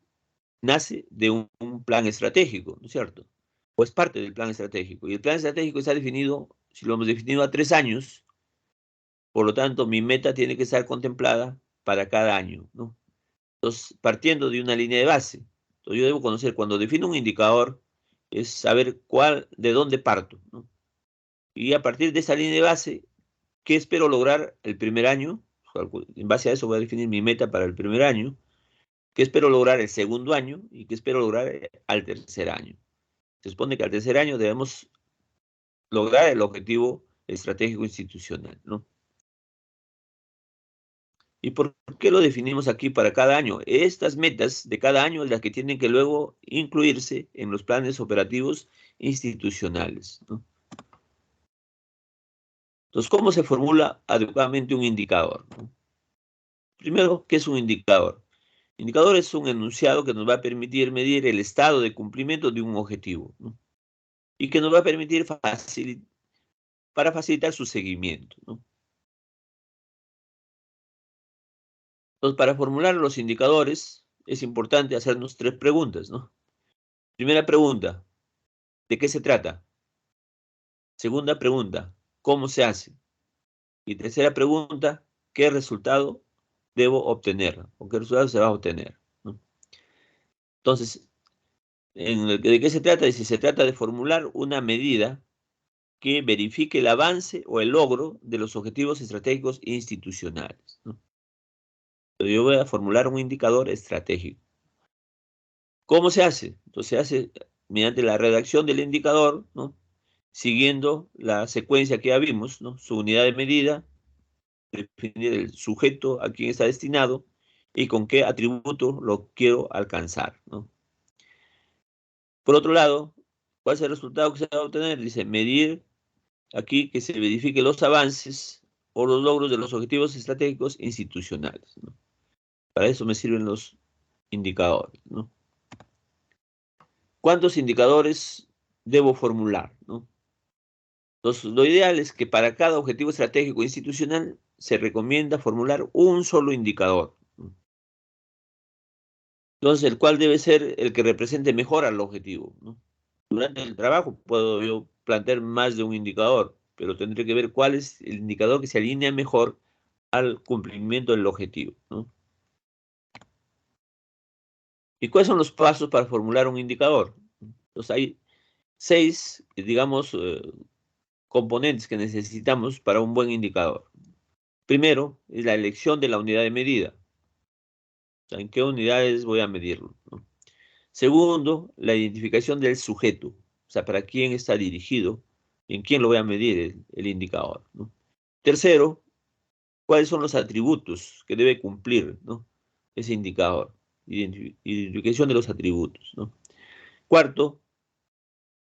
[SPEAKER 1] nace de un plan estratégico, ¿no es cierto? O es parte del plan estratégico. Y el plan estratégico está definido, si lo hemos definido a 3 años, por lo tanto, mi meta tiene que estar contemplada para cada año, ¿no? Entonces, partiendo de una línea de base, entonces yo debo conocer, cuando defino un indicador, es saber de dónde parto, ¿no? Y a partir de esa línea de base, ¿qué espero lograr el primer año? En base a eso voy a definir mi meta para el primer año. ¿Qué espero lograr el segundo año? ¿Y qué espero lograr al tercer año? Se supone que al tercer año debemos lograr el objetivo estratégico institucional, ¿no? ¿Y por qué lo definimos aquí para cada año? Estas metas de cada año son las que tienen que luego incluirse en los planes operativos institucionales, ¿no? Entonces, ¿cómo se formula adecuadamente un indicador, ¿no? Primero, ¿qué es un indicador? Indicador es un enunciado que nos va a permitir medir el estado de cumplimiento de un objetivo, ¿no? Y que nos va a permitir para facilitar su seguimiento, ¿no? Entonces, para formular los indicadores es importante hacernos 3 preguntas, ¿no? Primera pregunta, ¿de qué se trata? Segunda pregunta, ¿cómo se hace? Y tercera pregunta, ¿qué resultado debo obtener? ¿O qué resultado se va a obtener, ¿no? Entonces, ¿de qué se trata? Dice, se trata de formular una medida que verifique el avance o el logro de los objetivos estratégicos institucionales, ¿no? Entonces, yo voy a formular un indicador estratégico. ¿Cómo se hace? Entonces, se hace mediante la redacción del indicador, ¿no? Siguiendo la secuencia que ya vimos, ¿no? Su unidad de medida, definir el sujeto a quien está destinado y con qué atributo lo quiero alcanzar, ¿no? Por otro lado, ¿cuál es el resultado que se va a obtener? Dice, medir aquí que se verifique los avances o los logros de los objetivos estratégicos institucionales, ¿no? Para eso me sirven los indicadores, ¿no? ¿Cuántos indicadores debo formular, ¿no? Entonces, lo ideal es que para cada objetivo estratégico institucional se recomienda formular un solo indicador, ¿no? Entonces, el cual debe ser el que represente mejor al objetivo, ¿no? Durante el trabajo puedo yo plantear más de un indicador, pero tendré que ver cuál es el indicador que se alinea mejor al cumplimiento del objetivo, ¿no? ¿Y cuáles son los pasos para formular un indicador? Entonces, hay 6, digamos, componentes que necesitamos para un buen indicador. Primero, es la elección de la unidad de medida. O sea, ¿en qué unidades voy a medirlo, ¿no? Segundo, la identificación del sujeto. O sea, para quién está dirigido, en quién lo voy a medir el indicador, ¿no? Tercero, cuáles son los atributos que debe cumplir, ¿no?, ese indicador. Identificación de los atributos, ¿no? Cuarto,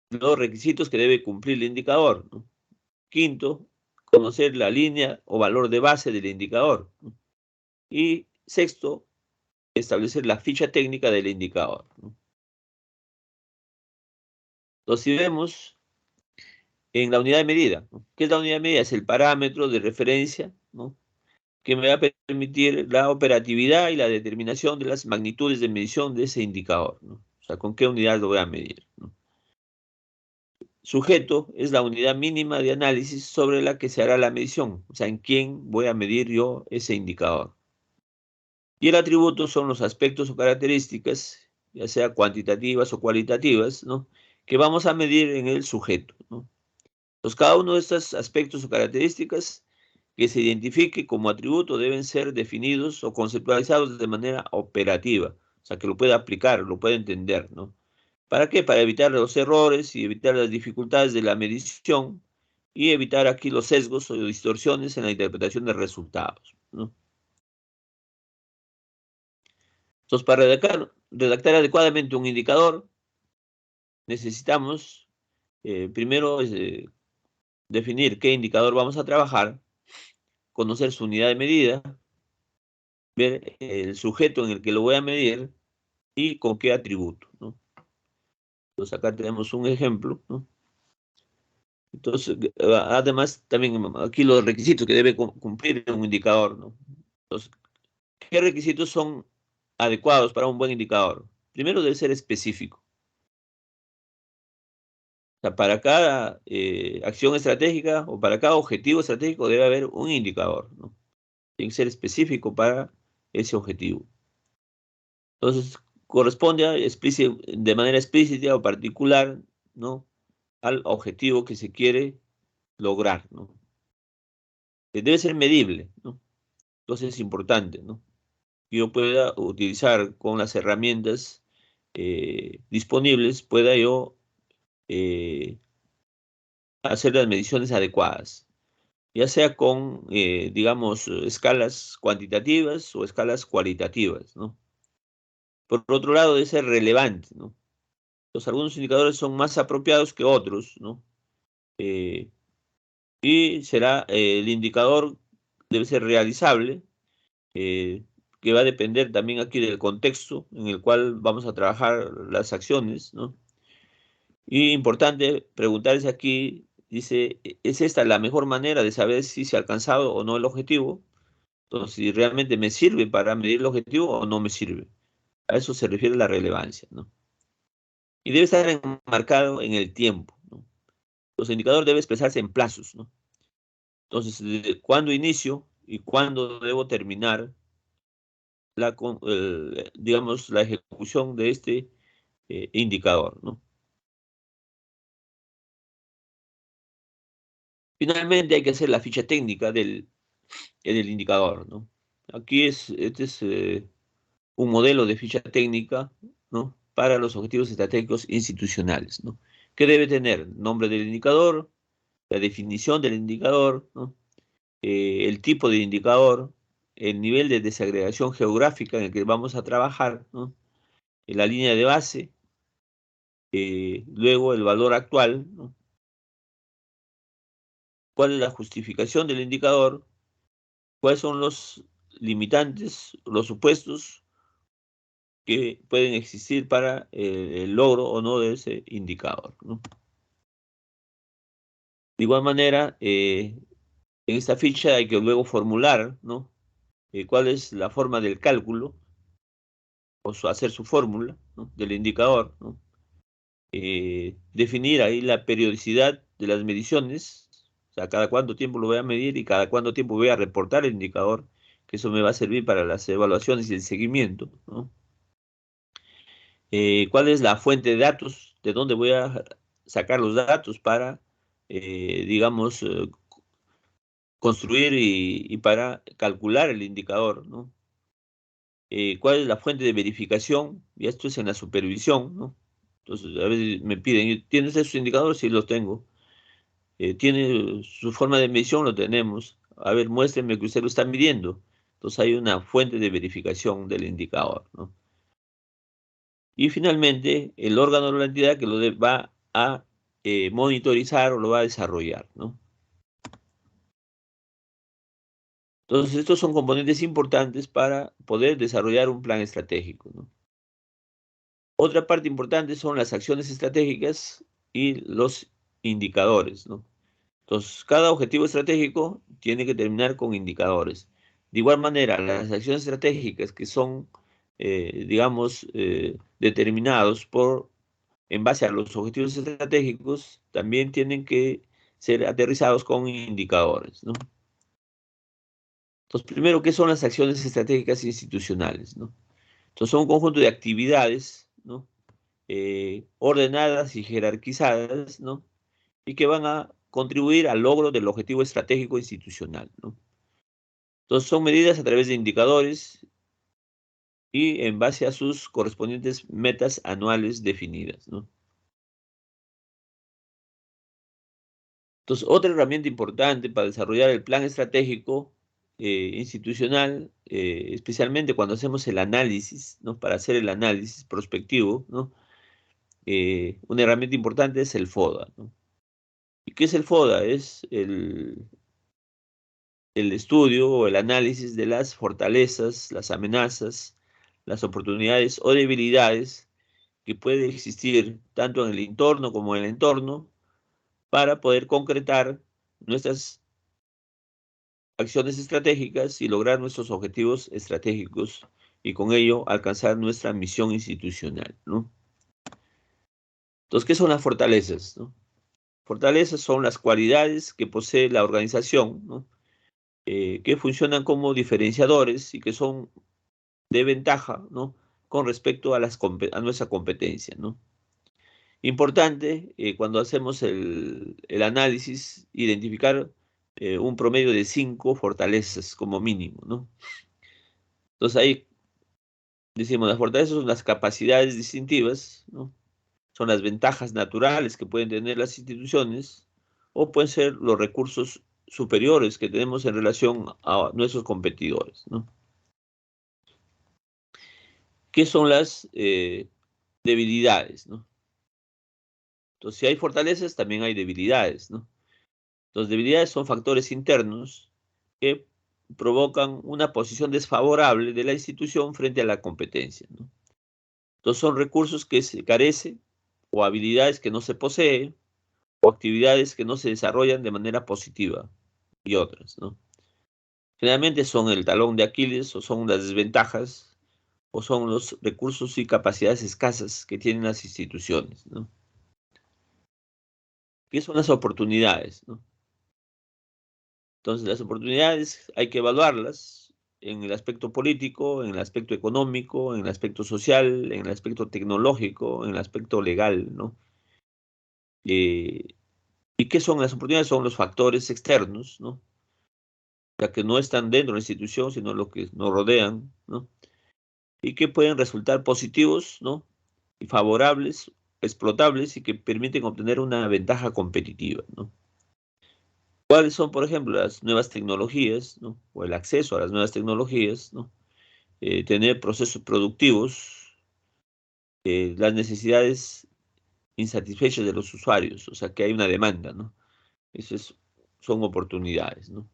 [SPEAKER 1] los requisitos que debe cumplir el indicador, ¿no? Quinto, conocer la línea o valor de base del indicador, ¿no? Y sexto, establecer la ficha técnica del indicador, ¿no? Entonces, si vemos en la unidad de medida, ¿no? ¿Qué es la unidad de medida? Es el parámetro de referencia, ¿no?, que me va a permitir la operatividad y la determinación de las magnitudes de medición de ese indicador, ¿no? O sea, con qué unidad lo voy a medir, ¿no? Sujeto es la unidad mínima de análisis sobre la que se hará la medición, o sea, en quién voy a medir yo ese indicador. Y el atributo son los aspectos o características, ya sea cuantitativas o cualitativas, ¿no?, que vamos a medir en el sujeto, ¿no? Entonces, cada uno de estos aspectos o características que se identifique como atributo deben ser definidos o conceptualizados de manera operativa, o sea, que lo pueda aplicar, lo pueda entender, ¿no? ¿Para qué? Para evitar los errores y evitar las dificultades de la medición y evitar aquí los sesgos o distorsiones en la interpretación de resultados, ¿no? Entonces, para redactar adecuadamente un indicador, necesitamos primero definir qué indicador vamos a trabajar, conocer su unidad de medida, ver el sujeto en el que lo voy a medir y con qué atributo, ¿no? Entonces, acá tenemos un ejemplo, ¿no? Entonces, además, también aquí los requisitos que debe cumplir un indicador, ¿no? Entonces, ¿qué requisitos son adecuados para un buen indicador? Primero, debe ser específico. O sea, para cada acción estratégica o para cada objetivo estratégico debe haber un indicador, ¿no? Tiene que ser específico para ese objetivo. Entonces, corresponde de manera explícita o particular, ¿no?, al objetivo que se quiere lograr, ¿no? Debe ser medible, ¿no? Entonces es importante, ¿no?, que yo pueda utilizar con las herramientas disponibles, pueda yo eh, hacer las mediciones adecuadas, ya sea con, digamos, escalas cuantitativas o escalas cualitativas, ¿no? Por otro lado, debe ser relevante, ¿no? Algunos indicadores son más apropiados que otros, ¿no? Eh, y será el indicador debe ser realizable, eh, que va a depender también aquí del contexto en el cual vamos a trabajar las acciones, ¿no? Y importante preguntarse aquí, dice, ¿es esta la mejor manera de saber si se ha alcanzado o no el objetivo? Entonces, si realmente me sirve para medir el objetivo o no me sirve. A eso se refiere la relevancia, ¿no? Y debe estar enmarcado en el tiempo, ¿no? Los indicadores deben expresarse en plazos, ¿no? Entonces, ¿desde cuándo inicio y cuándo debo terminar digamos, la ejecución de este indicador, ¿no? Finalmente, hay que hacer la ficha técnica del indicador, ¿no? Aquí este es un modelo de ficha técnica, ¿no?, para los objetivos estratégicos institucionales, ¿no? Que debe tener nombre del indicador, la definición del indicador, ¿no?, el tipo de indicador, el nivel de desagregación geográfica en el que vamos a trabajar, ¿no?, la línea de base, luego el valor actual, ¿no?, cuál es la justificación del indicador, cuáles son los limitantes, los supuestos que pueden existir para el logro o no de ese indicador, ¿no? De igual manera, en esta ficha hay que luego formular, ¿no?, cuál es la forma del cálculo, hacer su fórmula, ¿no?, del indicador, ¿no? Definir ahí la periodicidad de las mediciones, o sea, cada cuánto tiempo lo voy a medir y cada cuánto tiempo voy a reportar el indicador, que eso me va a servir para las evaluaciones y el seguimiento, ¿no? ¿Cuál es la fuente de datos? ¿De dónde voy a sacar los datos para, digamos, construir y para calcular el indicador, ¿no? ¿Cuál es la fuente de verificación? Y esto es en la supervisión, ¿no? Entonces, a veces me piden, ¿tienes esos indicadores? Sí, los tengo. ¿Tiene su forma de medición? Lo tenemos. A ver, muéstrenme que usted lo está midiendo. Entonces, hay una fuente de verificación del indicador, ¿no? Y finalmente, el órgano o la entidad que va a monitorizar o lo va a desarrollar, ¿no? Entonces, estos son componentes importantes para poder desarrollar un plan estratégico, ¿no? Otra parte importante son las acciones estratégicas y los indicadores, ¿no? Entonces, cada objetivo estratégico tiene que terminar con indicadores. De igual manera, las acciones estratégicas que son, digamos, determinados en base a los objetivos estratégicos, también tienen que ser aterrizados con indicadores, ¿no? Entonces, primero, ¿qué son las acciones estratégicas institucionales, ¿no? Entonces, son un conjunto de actividades, ¿no?, ordenadas y jerarquizadas, ¿no?, y que van a contribuir al logro del objetivo estratégico institucional, ¿no? Entonces, son medidas a través de indicadores y en base a sus correspondientes metas anuales definidas, ¿no? Entonces, otra herramienta importante para desarrollar el plan estratégico institucional, especialmente cuando hacemos el análisis, ¿no?, para hacer el análisis prospectivo, ¿no?, una herramienta importante es el FODA, ¿no? ¿Y qué es el FODA? Es el estudio o el análisis de las fortalezas, las amenazas, las oportunidades o debilidades que puede existir tanto en el entorno como en el entorno para poder concretar nuestras acciones estratégicas y lograr nuestros objetivos estratégicos y con ello alcanzar nuestra misión institucional, ¿no? Entonces, ¿qué son las fortalezas, no? Fortalezas son las cualidades que posee la organización, ¿no?, que funcionan como diferenciadores y que son de ventaja, ¿no?, con respecto a a nuestra competencia, ¿no? Importante, cuando hacemos el análisis, identificar un promedio de 5 fortalezas como mínimo, ¿no? Entonces ahí decimos, las fortalezas son las capacidades distintivas, ¿no?, son las ventajas naturales que pueden tener las instituciones o pueden ser los recursos superiores que tenemos en relación a nuestros competidores, ¿no? ¿Qué son las debilidades, no? Entonces, si hay fortalezas, también hay debilidades, ¿no? Las debilidades son factores internos que provocan una posición desfavorable de la institución frente a la competencia, ¿no? Entonces, son recursos que se carecen o habilidades que no se poseen o actividades que no se desarrollan de manera positiva y otras, ¿no? Generalmente son el talón de Aquiles o son las desventajas o son los recursos y capacidades escasas que tienen las instituciones, ¿no? ¿Qué son las oportunidades, no? Entonces, las oportunidades hay que evaluarlas en el aspecto político, en el aspecto económico, en el aspecto social, en el aspecto tecnológico, en el aspecto legal, ¿no? Eh, ¿Y qué son las oportunidades? Son los factores externos, ¿no? Ya que no están dentro de la institución, sino lo que nos rodean, ¿no? Y que pueden resultar positivos, ¿no?, y favorables, explotables y que permiten obtener una ventaja competitiva, ¿no? ¿Cuáles son, por ejemplo, las nuevas tecnologías, ¿no?, o el acceso a las nuevas tecnologías, ¿no? Tener procesos productivos, las necesidades insatisfechas de los usuarios, o sea, que hay una demanda, ¿no? Esas son oportunidades, ¿no?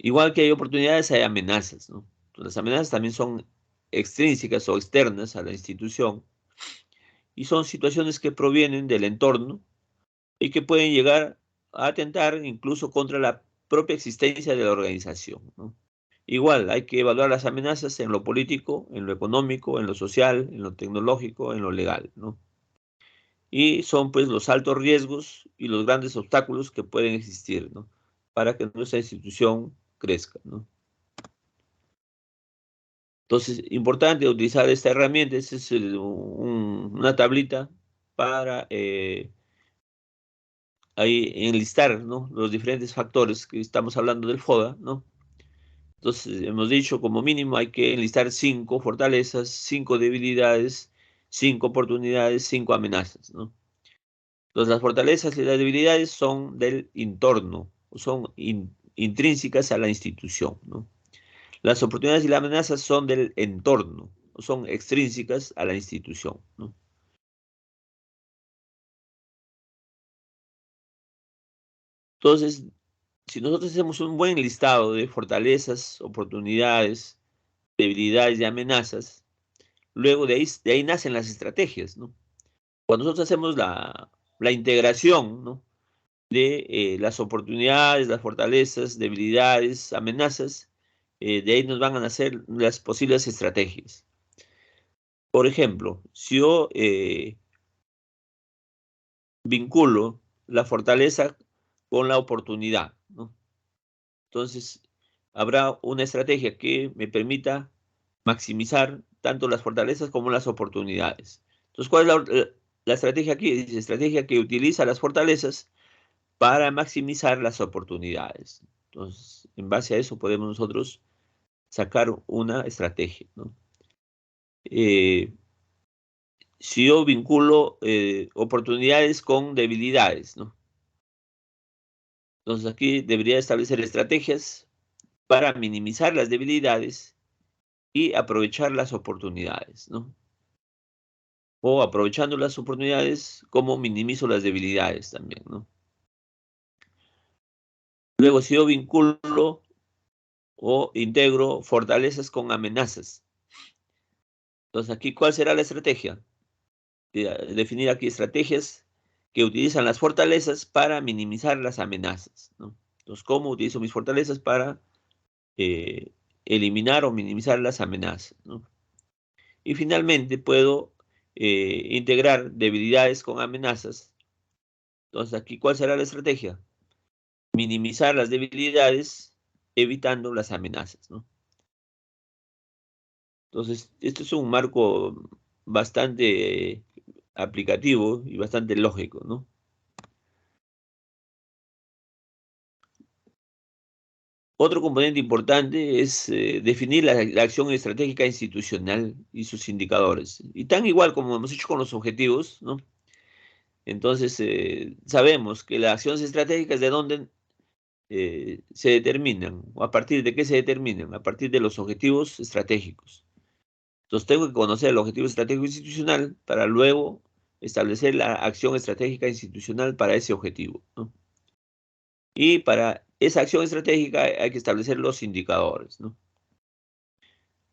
[SPEAKER 1] Igual que hay oportunidades, hay amenazas, ¿no? Las amenazas también son extrínsecas o externas a la institución y son situaciones que provienen del entorno y que pueden llegar a atentar incluso contra la propia existencia de la organización, ¿no? Igual, hay que evaluar las amenazas en lo político, en lo económico, en lo social, en lo tecnológico, en lo legal, ¿no? Y son pues los altos riesgos y los grandes obstáculos que pueden existir, ¿no? Para que nuestra institución crezca, ¿no? Entonces, importante utilizar esta herramienta, esta es una tablita para ahí enlistar, ¿no? Los diferentes factores que estamos hablando del FODA, ¿no? Entonces, hemos dicho como mínimo hay que enlistar 5 fortalezas, 5 debilidades, 5 oportunidades, 5 amenazas, ¿no? Entonces, las fortalezas y las debilidades son del entorno, son intrínsecas a la institución, ¿no? Las oportunidades y las amenazas son del entorno, son extrínsecas a la institución, ¿no? Entonces, si nosotros hacemos un buen listado de fortalezas, oportunidades, debilidades y amenazas, luego de ahí nacen las estrategias, ¿no? Cuando nosotros hacemos la integración, ¿no? De las oportunidades, las fortalezas, debilidades, amenazas, de ahí nos van a nacer las posibles estrategias. Por ejemplo, si yo vinculo la fortaleza con la oportunidad, ¿no? Entonces, habrá una estrategia que me permita maximizar tanto las fortalezas como las oportunidades. Entonces, ¿cuál es la estrategia aquí? Dice estrategia que utiliza las fortalezas para maximizar las oportunidades. Entonces, en base a eso podemos nosotros sacar una estrategia, ¿no? Eh, si yo vinculo oportunidades con debilidades, ¿no? Entonces aquí debería establecer estrategias para minimizar las debilidades y aprovechar las oportunidades, ¿no? O aprovechando las oportunidades, cómo minimizo las debilidades también, ¿no? Luego, si yo vinculo o integro fortalezas con amenazas, entonces aquí, ¿cuál será la estrategia? Definir aquí estrategias que utilizan las fortalezas para minimizar las amenazas, ¿no? Entonces, ¿cómo utilizo mis fortalezas para eh, eliminar o minimizar las amenazas, ¿no? Y finalmente puedo integrar debilidades con amenazas. Entonces, aquí, ¿cuál será la estrategia? Minimizar las debilidades, evitando las amenazas, ¿no? Entonces, esto es un marco bastante aplicativo y bastante lógico, ¿no? Otro componente importante es definir la acción estratégica institucional y sus indicadores. Y tan igual como hemos hecho con los objetivos, ¿no? Entonces, sabemos que las acciones estratégicas de dónde se determinan, o a partir de qué se determinan, a partir de los objetivos estratégicos. Entonces, tengo que conocer el objetivo estratégico institucional para luego establecer la acción estratégica institucional para ese objetivo, ¿no? Y para esa acción estratégica hay que establecer los indicadores, ¿no?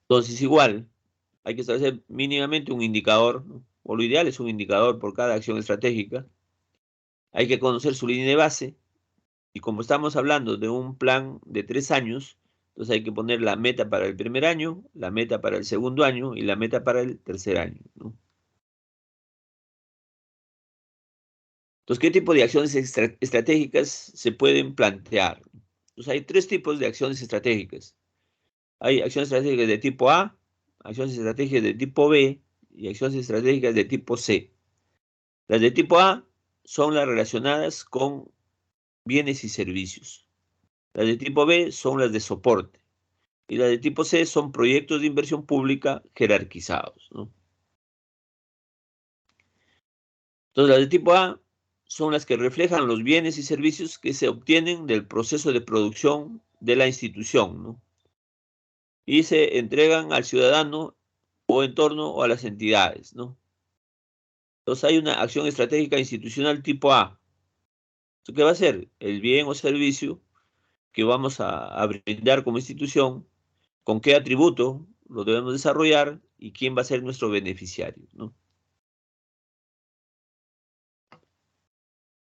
[SPEAKER 1] Entonces, igual, hay que establecer mínimamente un indicador, ¿no? O lo ideal es un indicador por cada acción estratégica. Hay que conocer su línea de base. Y como estamos hablando de un plan de 3 años, entonces hay que poner la meta para el primer año, la meta para el segundo año y la meta para el tercer año, ¿no? Entonces, ¿qué tipo de acciones estratégicas se pueden plantear? Entonces, hay 3 tipos de acciones estratégicas. Hay acciones estratégicas de tipo A, acciones estratégicas de tipo B y acciones estratégicas de tipo C. Las de tipo A son las relacionadas con bienes y servicios. Las de tipo B son las de soporte. Y las de tipo C son proyectos de inversión pública jerarquizados, ¿no? Entonces, las de tipo A son las que reflejan los bienes y servicios que se obtienen del proceso de producción de la institución, ¿no? Y se entregan al ciudadano o en torno o a las entidades, ¿no? Entonces, hay una acción estratégica institucional tipo A. ¿Qué va a ser? El bien o servicio que vamos a brindar como institución, con qué atributo lo debemos desarrollar y quién va a ser nuestro beneficiario, ¿no?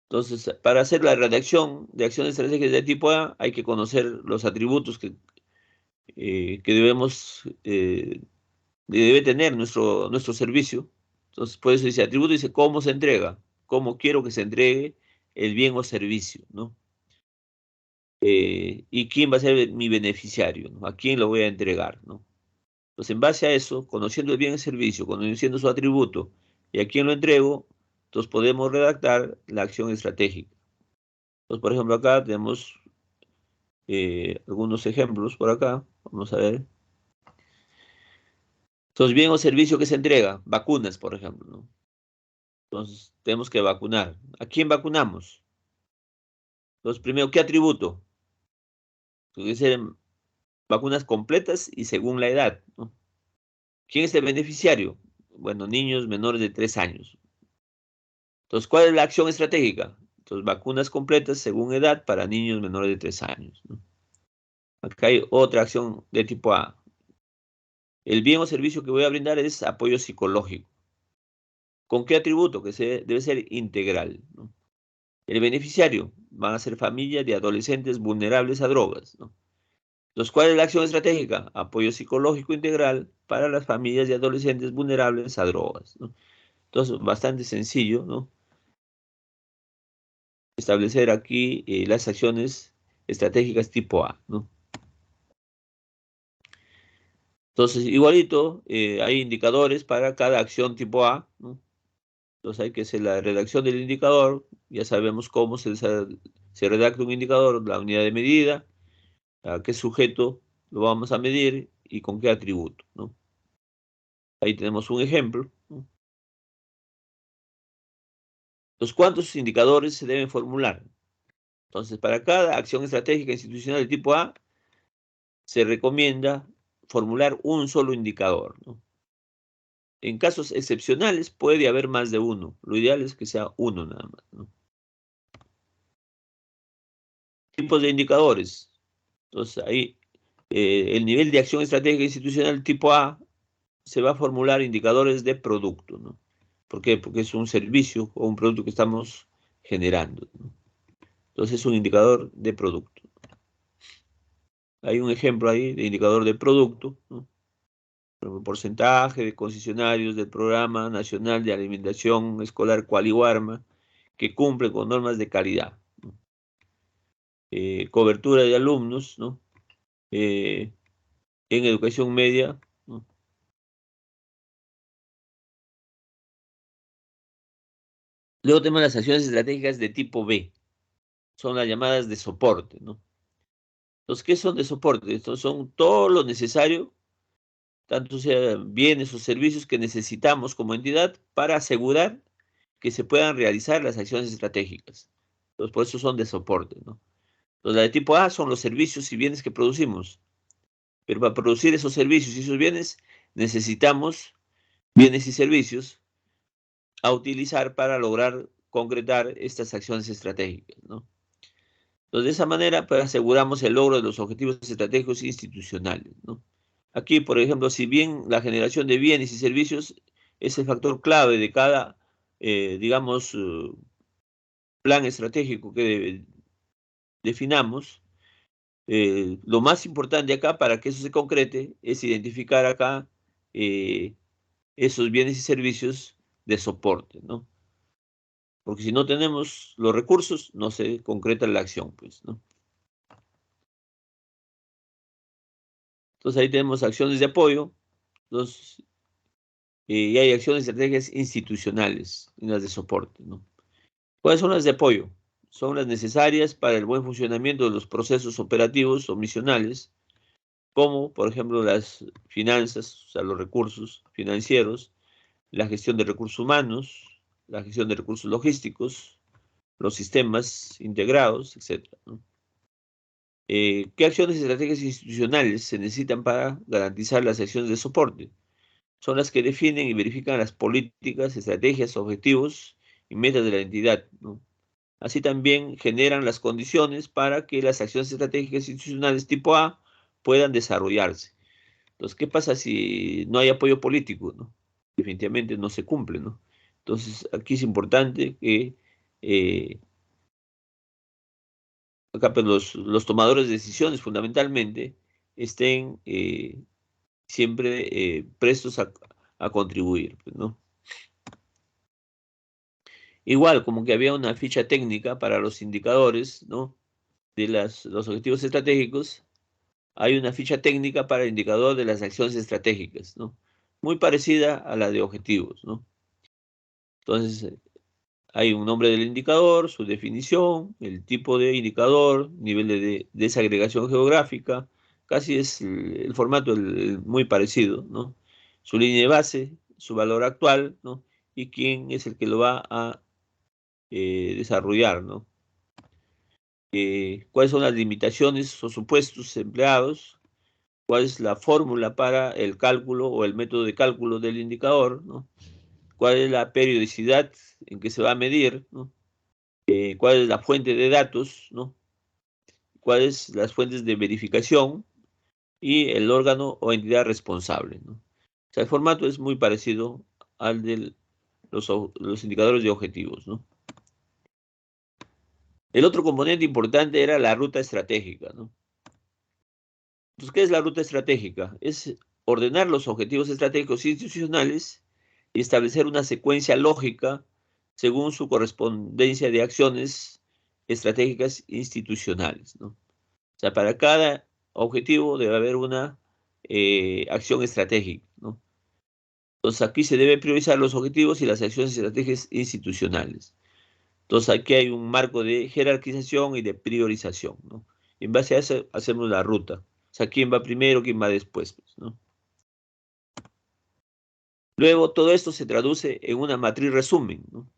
[SPEAKER 1] Entonces, para hacer la redacción de acciones estratégicas de tipo A, hay que conocer los atributos que debe tener nuestro servicio. Entonces, por eso dice atributo, dice cómo se entrega, cómo quiero que se entregue el bien o servicio, ¿no? Y quién va a ser mi beneficiario, ¿no? A quién lo voy a entregar, ¿no? Entonces, en base a eso, conociendo el bien y el servicio, conociendo su atributo y a quién lo entrego, entonces podemos redactar la acción estratégica. Entonces, por ejemplo, acá tenemos algunos ejemplos por acá. Vamos a ver. Entonces, bien o servicio que se entrega, vacunas, por ejemplo, ¿no? Entonces, tenemos que vacunar. ¿A quién vacunamos? Entonces, primero, ¿qué atributo? Debe ser vacunas completas y según la edad, ¿no? ¿Quién es el beneficiario? Bueno, niños menores de 3 años. Entonces, ¿cuál es la acción estratégica? Entonces, vacunas completas según edad para niños menores de 3 años, ¿no? Acá hay otra acción de tipo A. El bien o servicio que voy a brindar es apoyo psicológico. ¿Con qué atributo? Debe ser integral, ¿no? El beneficiario van a ser familias de adolescentes vulnerables a drogas, ¿no? Entonces, ¿cuál es la acción estratégica? Apoyo psicológico integral para las familias de adolescentes vulnerables a drogas, ¿no? Entonces, bastante sencillo, ¿no? Establecer aquí las acciones estratégicas tipo A, ¿no? Entonces, igualito, hay indicadores para cada acción tipo A, ¿no? Entonces, hay que hacer la redacción del indicador, ya sabemos cómo se redacta un indicador, la unidad de medida, a qué sujeto lo vamos a medir y con qué atributo, ¿no? Ahí tenemos un ejemplo, ¿no? Entonces, ¿cuántos indicadores se deben formular? Entonces, para cada acción estratégica institucional de tipo A, se recomienda formular un solo indicador, ¿no? En casos excepcionales puede haber más de uno. Lo ideal es que sea uno nada más, ¿no? Tipos de indicadores. Entonces, ahí el nivel de acción estratégica institucional tipo A se va a formular indicadores de producto, ¿no? ¿Por qué? Porque es un servicio o un producto que estamos generando, ¿no? Entonces es un indicador de producto. Hay un ejemplo ahí de indicador de producto, ¿no? Porcentaje de concesionarios del Programa Nacional de Alimentación Escolar Cualihuarma que cumple con normas de calidad, ¿no? Cobertura de alumnos, ¿no? En educación media, ¿no? Luego tenemos las acciones estratégicas de tipo B, son las llamadas de soporte, ¿no? Entonces, ¿qué son de soporte? Estos son todo lo necesario, tanto sea bienes o servicios que necesitamos como entidad para asegurar que se puedan realizar las acciones estratégicas. Entonces, por eso son de soporte, ¿no? Los de tipo A son los servicios y bienes que producimos, pero para producir esos servicios y esos bienes necesitamos bienes y servicios a utilizar para lograr concretar estas acciones estratégicas, ¿no? Entonces, de esa manera, pues, aseguramos el logro de los objetivos estratégicos institucionales, ¿no? Aquí, por ejemplo, si bien la generación de bienes y servicios es el factor clave de cada, digamos, plan estratégico que definamos, lo más importante acá para que eso se concrete es identificar acá eh, esos bienes y servicios de soporte, ¿no? Porque si no tenemos los recursos, no se concreta la acción, pues, ¿no? Entonces ahí tenemos acciones de apoyo, entonces, y hay acciones y estrategias institucionales y las de soporte, ¿no? ¿Cuáles son las de apoyo? Son las necesarias para el buen funcionamiento de los procesos operativos o misionales, como por ejemplo las finanzas, o sea, los recursos financieros, la gestión de recursos humanos, la gestión de recursos logísticos, los sistemas integrados, etcétera, ¿no? ¿Qué acciones y estrategias institucionales se necesitan para garantizar las acciones de soporte? Son las que definen y verifican las políticas, estrategias, objetivos y metas de la entidad, ¿no? Así también generan las condiciones para que las acciones estratégicas institucionales tipo A puedan desarrollarse. Entonces, ¿qué pasa si no hay apoyo político, ¿no? Definitivamente no se cumple, ¿no? Entonces, aquí es importante que eh, acá pues, los tomadores de decisiones fundamentalmente estén siempre prestos a contribuir, pues, ¿no? Igual, como que había una ficha técnica para los indicadores, ¿no? De los objetivos estratégicos, hay una ficha técnica para el indicador de las acciones estratégicas, ¿no? Muy parecida a la de objetivos, ¿no? Entonces, hay un nombre del indicador, su definición, el tipo de indicador, nivel de desagregación geográfica, casi es el formato muy parecido, ¿no? Su línea de base, su valor actual, ¿no? Y quién es el que lo va a desarrollar, ¿no? Cuáles son las limitaciones o supuestos empleados, cuál es la fórmula para el cálculo o el método de cálculo del indicador, ¿no? Cuál es la periodicidad en que se va a medir, ¿no? Cuál es la fuente de datos, ¿no? Cuáles las fuentes de verificación y el órgano o entidad responsable, ¿no? O sea, el formato es muy parecido al de los indicadores de objetivos, ¿no? El otro componente importante era la ruta estratégica, ¿no? Entonces, ¿qué es la ruta estratégica? Es ordenar los objetivos estratégicos institucionales y establecer una secuencia lógica según su correspondencia de acciones estratégicas institucionales, ¿no? O sea, para cada objetivo debe haber una acción estratégica, ¿no? Entonces, aquí se debe priorizar los objetivos y las acciones estratégicas institucionales. Entonces, aquí hay un marco de jerarquización y de priorización, ¿no? En base a eso hacemos la ruta. O sea, quién va primero, quién va después, pues, ¿no? Luego, todo esto se traduce en una matriz resumen, ¿no?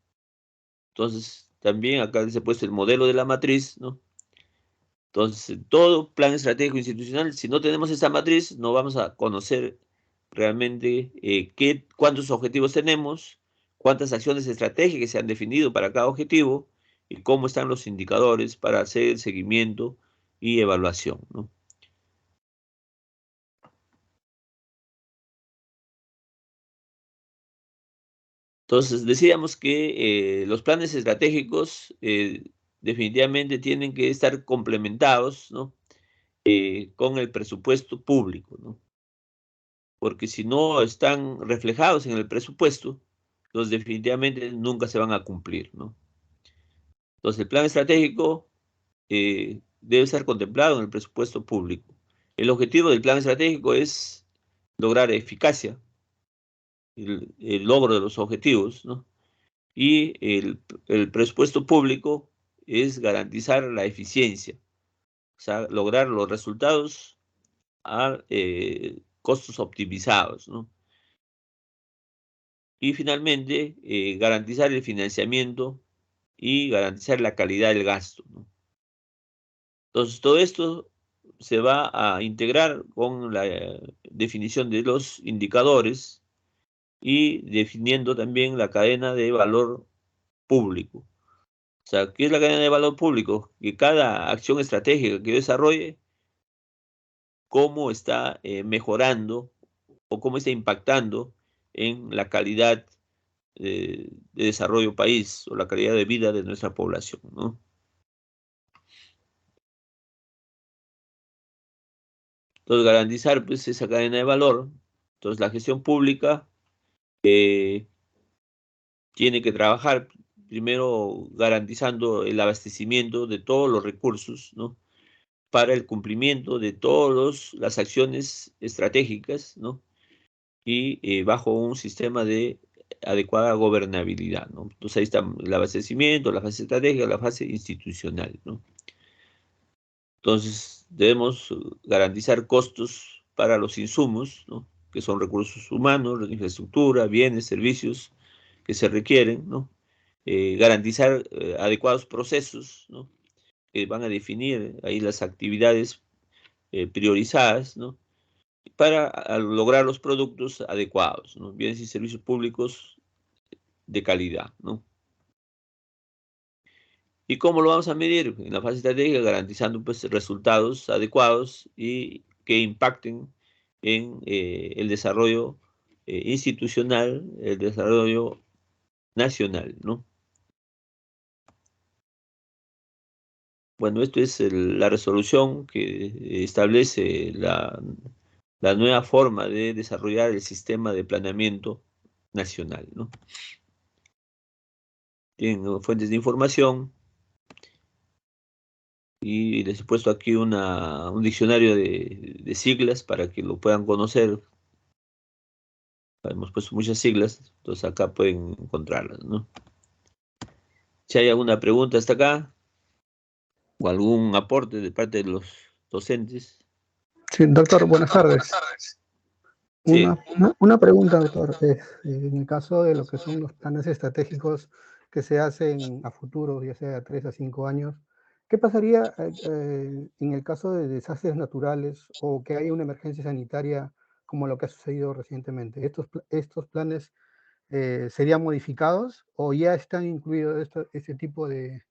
[SPEAKER 1] Entonces, también acá se ha puesto el modelo de la matriz, ¿no? Entonces, todo plan estratégico institucional, si no tenemos esta matriz, no vamos a conocer realmente cuántos objetivos tenemos, cuántas acciones estratégicas se han definido para cada objetivo y cómo están los indicadores para hacer el seguimiento y evaluación, ¿no? Entonces, decíamos que los planes estratégicos definitivamente tienen que estar complementados, ¿no? Con el presupuesto público, ¿no? Porque si no están reflejados en el presupuesto, entonces definitivamente nunca se van a cumplir, ¿no? Entonces, el plan estratégico debe estar contemplado en el presupuesto público. El objetivo del plan estratégico es lograr eficacia, el logro de los objetivos, ¿no? Y el presupuesto público es garantizar la eficiencia, o sea, lograr los resultados a costos optimizados, ¿no? Y finalmente, garantizar el financiamiento y garantizar la calidad del gasto, ¿no? Entonces, todo esto se va a integrar con la definición de los indicadores y definiendo también la cadena de valor público. O sea, ¿qué es la cadena de valor público? Que cada acción estratégica que yo desarrolle, cómo está mejorando o cómo está impactando en la calidad de desarrollo país o la calidad de vida de nuestra población, ¿no? Entonces, garantizar pues esa cadena de valor. Entonces, la gestión pública eh, tiene que trabajar primero garantizando el abastecimiento de todos los recursos, ¿no? Para el cumplimiento de todas las acciones estratégicas, ¿no? Y bajo un sistema de adecuada gobernabilidad, ¿no? Entonces ahí está el abastecimiento, la fase estratégica, la fase institucional, ¿no? Entonces debemos garantizar costos para los insumos, ¿no? Que son recursos humanos, infraestructura, bienes, servicios que se requieren, ¿no? Garantizar adecuados procesos, ¿no? Que van a definir ahí las actividades priorizadas, ¿no? Para lograr los productos adecuados, ¿no? Bienes y servicios públicos de calidad, ¿no? ¿Y cómo lo vamos a medir? En la fase estratégica, garantizando pues, resultados adecuados y que impacten en el desarrollo institucional, el desarrollo nacional, ¿no? Bueno, esto es la resolución que establece la nueva forma de desarrollar el sistema de planeamiento nacional, ¿no? Tienen fuentes de información y les he puesto aquí un diccionario de siglas para que lo puedan conocer. Hemos puesto muchas siglas, entonces acá pueden encontrarlas, ¿no? Si hay alguna pregunta hasta acá o algún aporte de parte de los docentes.
[SPEAKER 2] Sí, doctor, buenas tardes.
[SPEAKER 1] Sí,
[SPEAKER 2] Una pregunta, doctor. En el caso de lo que son los planes estratégicos que se hacen a futuro, ya sea a 3 a 5 años, ¿qué pasaría en el caso de desastres naturales o que haya una emergencia sanitaria como lo que ha sucedido recientemente? ¿Estos planes serían modificados o ya están incluidos este tipo de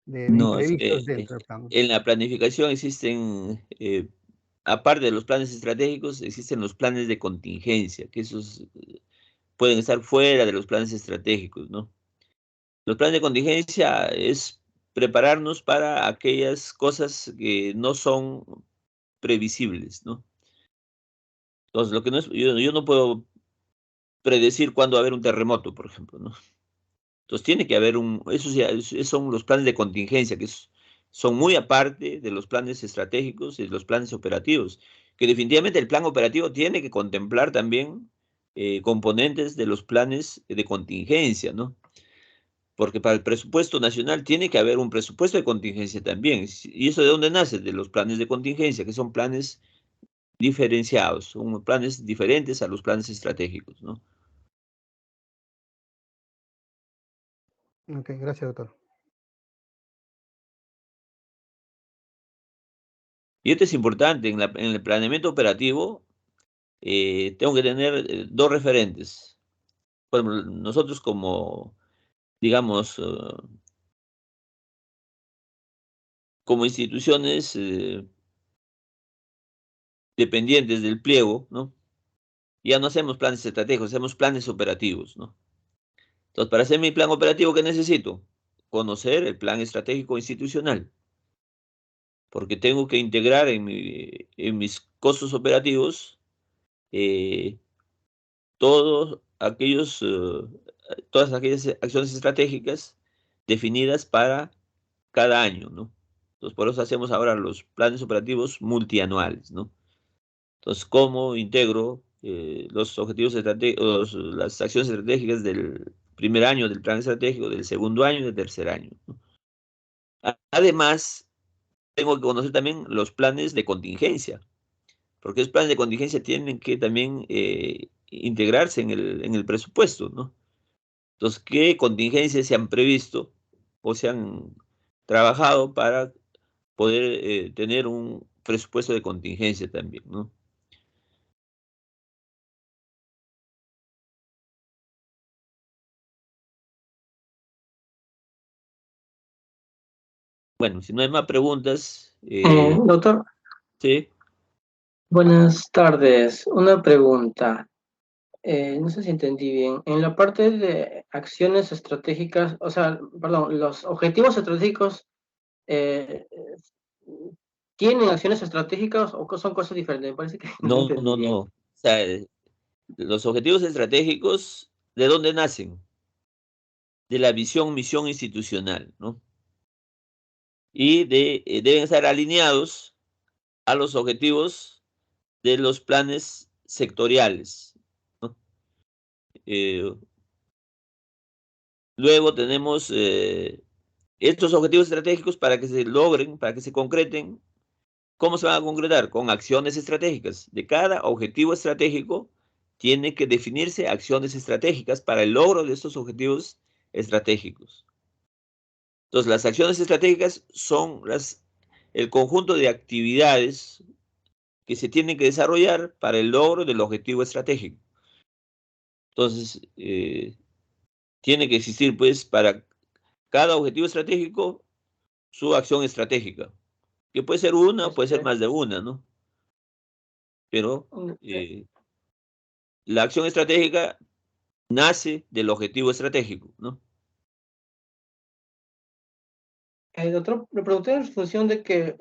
[SPEAKER 1] no,
[SPEAKER 2] imprevistos dentro del plan?
[SPEAKER 1] en la planificación existen, aparte de los planes estratégicos, existen los planes de contingencia, que esos pueden estar fuera de los planes estratégicos, ¿no? Los planes de contingencia es prepararnos para aquellas cosas que no son previsibles, ¿no? Entonces, lo que no es, yo no puedo predecir cuándo va a haber un terremoto, por ejemplo, ¿no? Entonces tiene que haber esos ya son los planes de contingencia, son muy aparte de los planes estratégicos y de los planes operativos, que definitivamente el plan operativo tiene que contemplar también componentes de los planes de contingencia, ¿no? Porque para el presupuesto nacional tiene que haber un presupuesto de contingencia también. ¿Y eso de dónde nace? De los planes de contingencia, que son planes diferenciados, son planes diferentes a los planes estratégicos, ¿no?
[SPEAKER 2] Ok, gracias, doctor.
[SPEAKER 1] Y esto es importante, en el planeamiento operativo tengo que tener dos referentes. Por ejemplo, nosotros como, digamos, como instituciones dependientes del pliego, ¿no? Ya no hacemos planes estratégicos, hacemos planes operativos, ¿no? Entonces, para hacer mi plan operativo, ¿qué necesito? Conocer el plan estratégico institucional, porque tengo que integrar en mis costos operativos eh, todos aquellos, todas aquellas acciones estratégicas definidas para cada año, ¿no? Entonces, por eso hacemos ahora los planes operativos multianuales, ¿no? Entonces, ¿cómo integro los objetivos estratégicos, las acciones estratégicas del primer año del plan estratégico, del segundo año y del tercer año, ¿no? Además, tengo que conocer también los planes de contingencia, porque los planes de contingencia tienen que también integrarse en el presupuesto, ¿no? Entonces, ¿qué contingencias se han previsto o se han trabajado para poder tener un presupuesto de contingencia también, ¿no? Bueno, si no hay más preguntas,
[SPEAKER 3] Doctor,
[SPEAKER 1] sí,
[SPEAKER 3] buenas tardes. Una pregunta. No sé si entendí bien. En la parte de acciones estratégicas, o sea, perdón, los objetivos estratégicos, eh, ¿tienen acciones estratégicas o son cosas diferentes? Me parece que no
[SPEAKER 1] no,
[SPEAKER 3] entendí
[SPEAKER 1] no, no.
[SPEAKER 3] bien.
[SPEAKER 1] O sea, los objetivos estratégicos, ¿de dónde nacen? De la visión, misión institucional, ¿no? Y deben estar alineados a los objetivos de los planes sectoriales, ¿no? Eh, Luego tenemos estos objetivos estratégicos para que se logren, para que se concreten. ¿Cómo se van a concretar? Con acciones estratégicas. De cada objetivo estratégico tiene que definirse acciones estratégicas para el logro de estos objetivos estratégicos. Entonces, las acciones estratégicas son el conjunto de actividades que se tienen que desarrollar para el logro del objetivo estratégico. Entonces, tiene que existir, pues, para cada objetivo estratégico su acción estratégica, que puede ser una, puede ser
[SPEAKER 3] Este,
[SPEAKER 1] más de una, ¿no? Pero
[SPEAKER 3] este,
[SPEAKER 1] la acción estratégica nace del objetivo estratégico, ¿no?
[SPEAKER 3] Doctor, me pregunté en función de que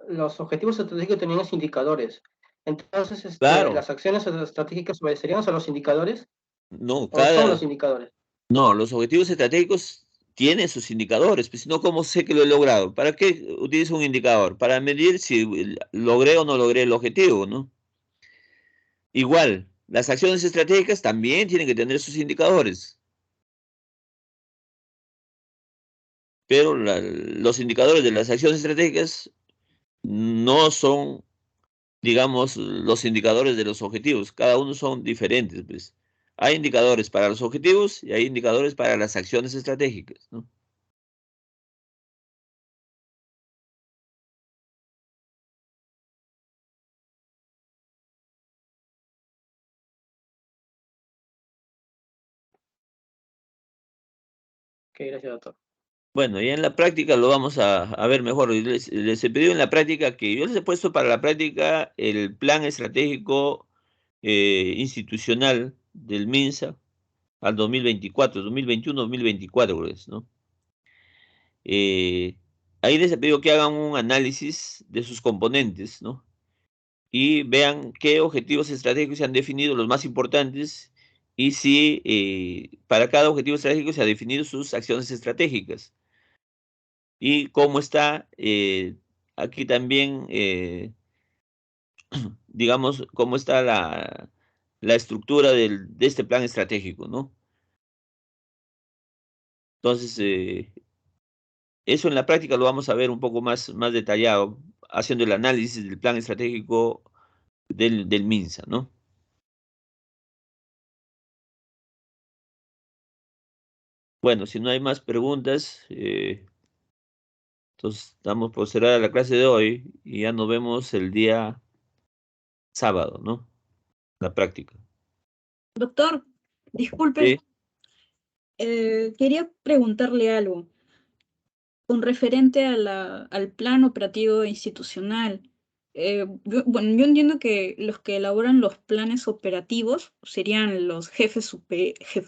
[SPEAKER 3] los objetivos estratégicos tenían los indicadores. Entonces,
[SPEAKER 1] Claro,
[SPEAKER 3] ¿las acciones estratégicas obedecerían a los indicadores
[SPEAKER 1] no,
[SPEAKER 3] o son los indicadores?
[SPEAKER 1] no, los objetivos estratégicos tienen sus indicadores, pues si no, ¿cómo sé que lo he logrado? ¿Para qué utilizo un indicador? Para medir si logré o no logré el objetivo, ¿no? Igual, las acciones estratégicas también tienen que tener sus indicadores, pero los indicadores de las acciones estratégicas no son, digamos, los indicadores de los objetivos. Cada uno son diferentes, pues. Hay indicadores para los objetivos y hay indicadores para las acciones estratégicas, ¿no?
[SPEAKER 3] Ok, gracias, doctor.
[SPEAKER 1] Bueno, ya en la práctica lo vamos a ver mejor. Les he pedido en la práctica que yo les he puesto para la práctica el plan estratégico institucional del MINSA al 2024, 2021, 2024, creo que es, ¿no? Ahí les he pedido que hagan un análisis de sus componentes, ¿no? Y vean qué objetivos estratégicos se han definido, los más importantes, y si para cada objetivo estratégico se han definido sus acciones estratégicas. Y cómo está aquí también, digamos, cómo está la estructura de este plan estratégico, ¿no? Entonces, eso en la práctica lo vamos a ver un poco más detallado, haciendo el análisis del plan estratégico del MINSA, ¿no? Bueno, si no hay más preguntas, entonces damos por cerrada la clase de hoy y ya nos vemos el día sábado, ¿no? La práctica.
[SPEAKER 4] Doctor, disculpe,
[SPEAKER 1] Sí,
[SPEAKER 4] quería preguntarle algo con referente a al plan operativo institucional. Bueno, yo entiendo que los que elaboran los planes operativos serían los jefes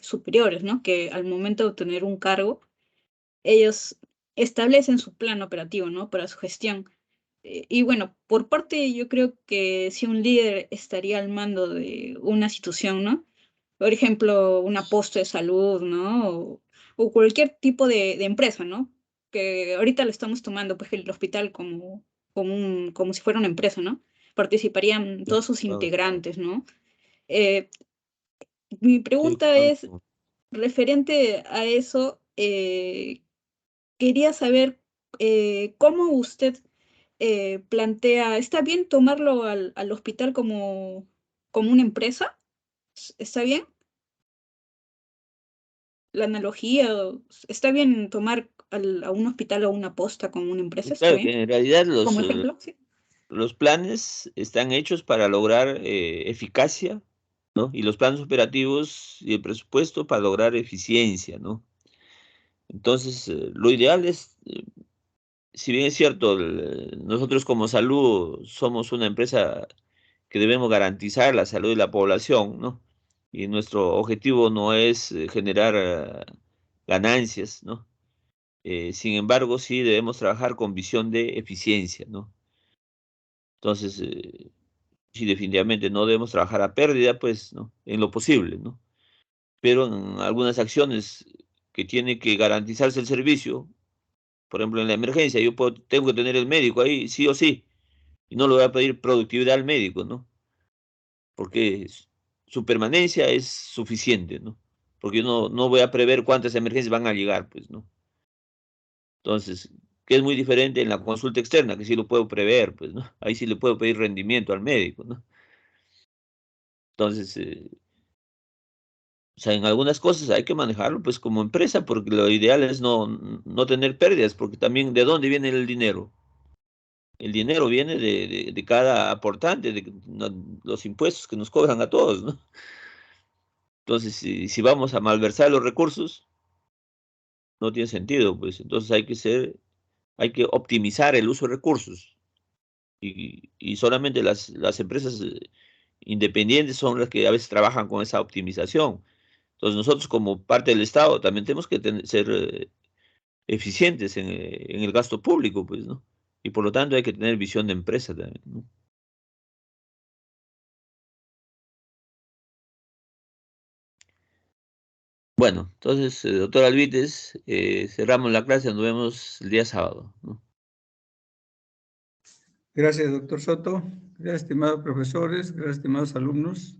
[SPEAKER 4] superiores, ¿no? Que al momento de obtener un cargo, ellos establecen su plan operativo, ¿no? Para su gestión. Y bueno, por parte yo creo que si un líder estaría al mando de una institución, ¿no? Por ejemplo, una poste de salud, ¿no? O cualquier tipo de empresa, ¿no? Que ahorita lo estamos tomando, pues, el hospital como si fuera una empresa, ¿no? Participarían
[SPEAKER 1] sí,
[SPEAKER 4] todos sus
[SPEAKER 1] vamos,
[SPEAKER 4] integrantes, ¿no? Eh, Mi
[SPEAKER 1] sí,
[SPEAKER 4] pregunta es,
[SPEAKER 1] vamos.
[SPEAKER 4] referente a eso, quería saber cómo usted plantea, ¿está bien tomarlo al hospital como una empresa? ¿Está bien? La analogía, ¿está bien tomar a un hospital o una posta como una empresa? ¿Está
[SPEAKER 1] Claro
[SPEAKER 4] bien?
[SPEAKER 1] que en realidad
[SPEAKER 4] Como ejemplo, sí.
[SPEAKER 1] los planes están hechos para lograr eficacia, ¿no? Y los planes operativos y el presupuesto para lograr eficiencia, ¿no? Entonces, lo ideal es, si bien es cierto, nosotros como salud somos una empresa que debemos garantizar la salud de la población, ¿no? Y nuestro objetivo no es generar ganancias, ¿no? Sin embargo, sí debemos trabajar con visión de eficiencia, ¿no? Entonces, sí, definitivamente no debemos trabajar a pérdida, pues, ¿no? En lo posible, ¿no? Pero en algunas acciones que tiene que garantizarse el servicio, por ejemplo, en la emergencia, tengo que tener el médico ahí, sí o sí, y no le voy a pedir productividad al médico, ¿no? Porque su permanencia es suficiente, ¿no? Porque yo no voy a prever cuántas emergencias van a llegar, pues, ¿no? Entonces, que es muy diferente en la consulta externa, que sí lo puedo prever, pues, ¿no? Ahí sí le puedo pedir rendimiento al médico, ¿no? Entonces, o sea, en algunas cosas hay que manejarlo, pues, como empresa, porque lo ideal es no tener pérdidas, porque también, ¿de dónde viene el dinero? El dinero viene de cada aportante, los impuestos que nos cobran a todos, ¿no? Entonces, si vamos a malversar los recursos, no tiene sentido, pues, entonces hay que optimizar el uso de recursos. Y solamente las empresas independientes son las que a veces trabajan con esa optimización. Entonces nosotros como parte del Estado también tenemos que eficientes en el gasto público, pues, ¿no? Y por lo tanto hay que tener visión de empresa también, ¿no? Bueno, entonces, doctor Alvites, cerramos la clase, nos vemos el día sábado, ¿no?
[SPEAKER 5] Gracias, doctor Soto. Gracias, estimados profesores. Gracias, estimados alumnos.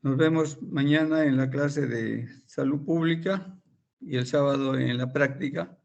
[SPEAKER 5] Nos vemos mañana en la clase de salud pública y el sábado en la práctica.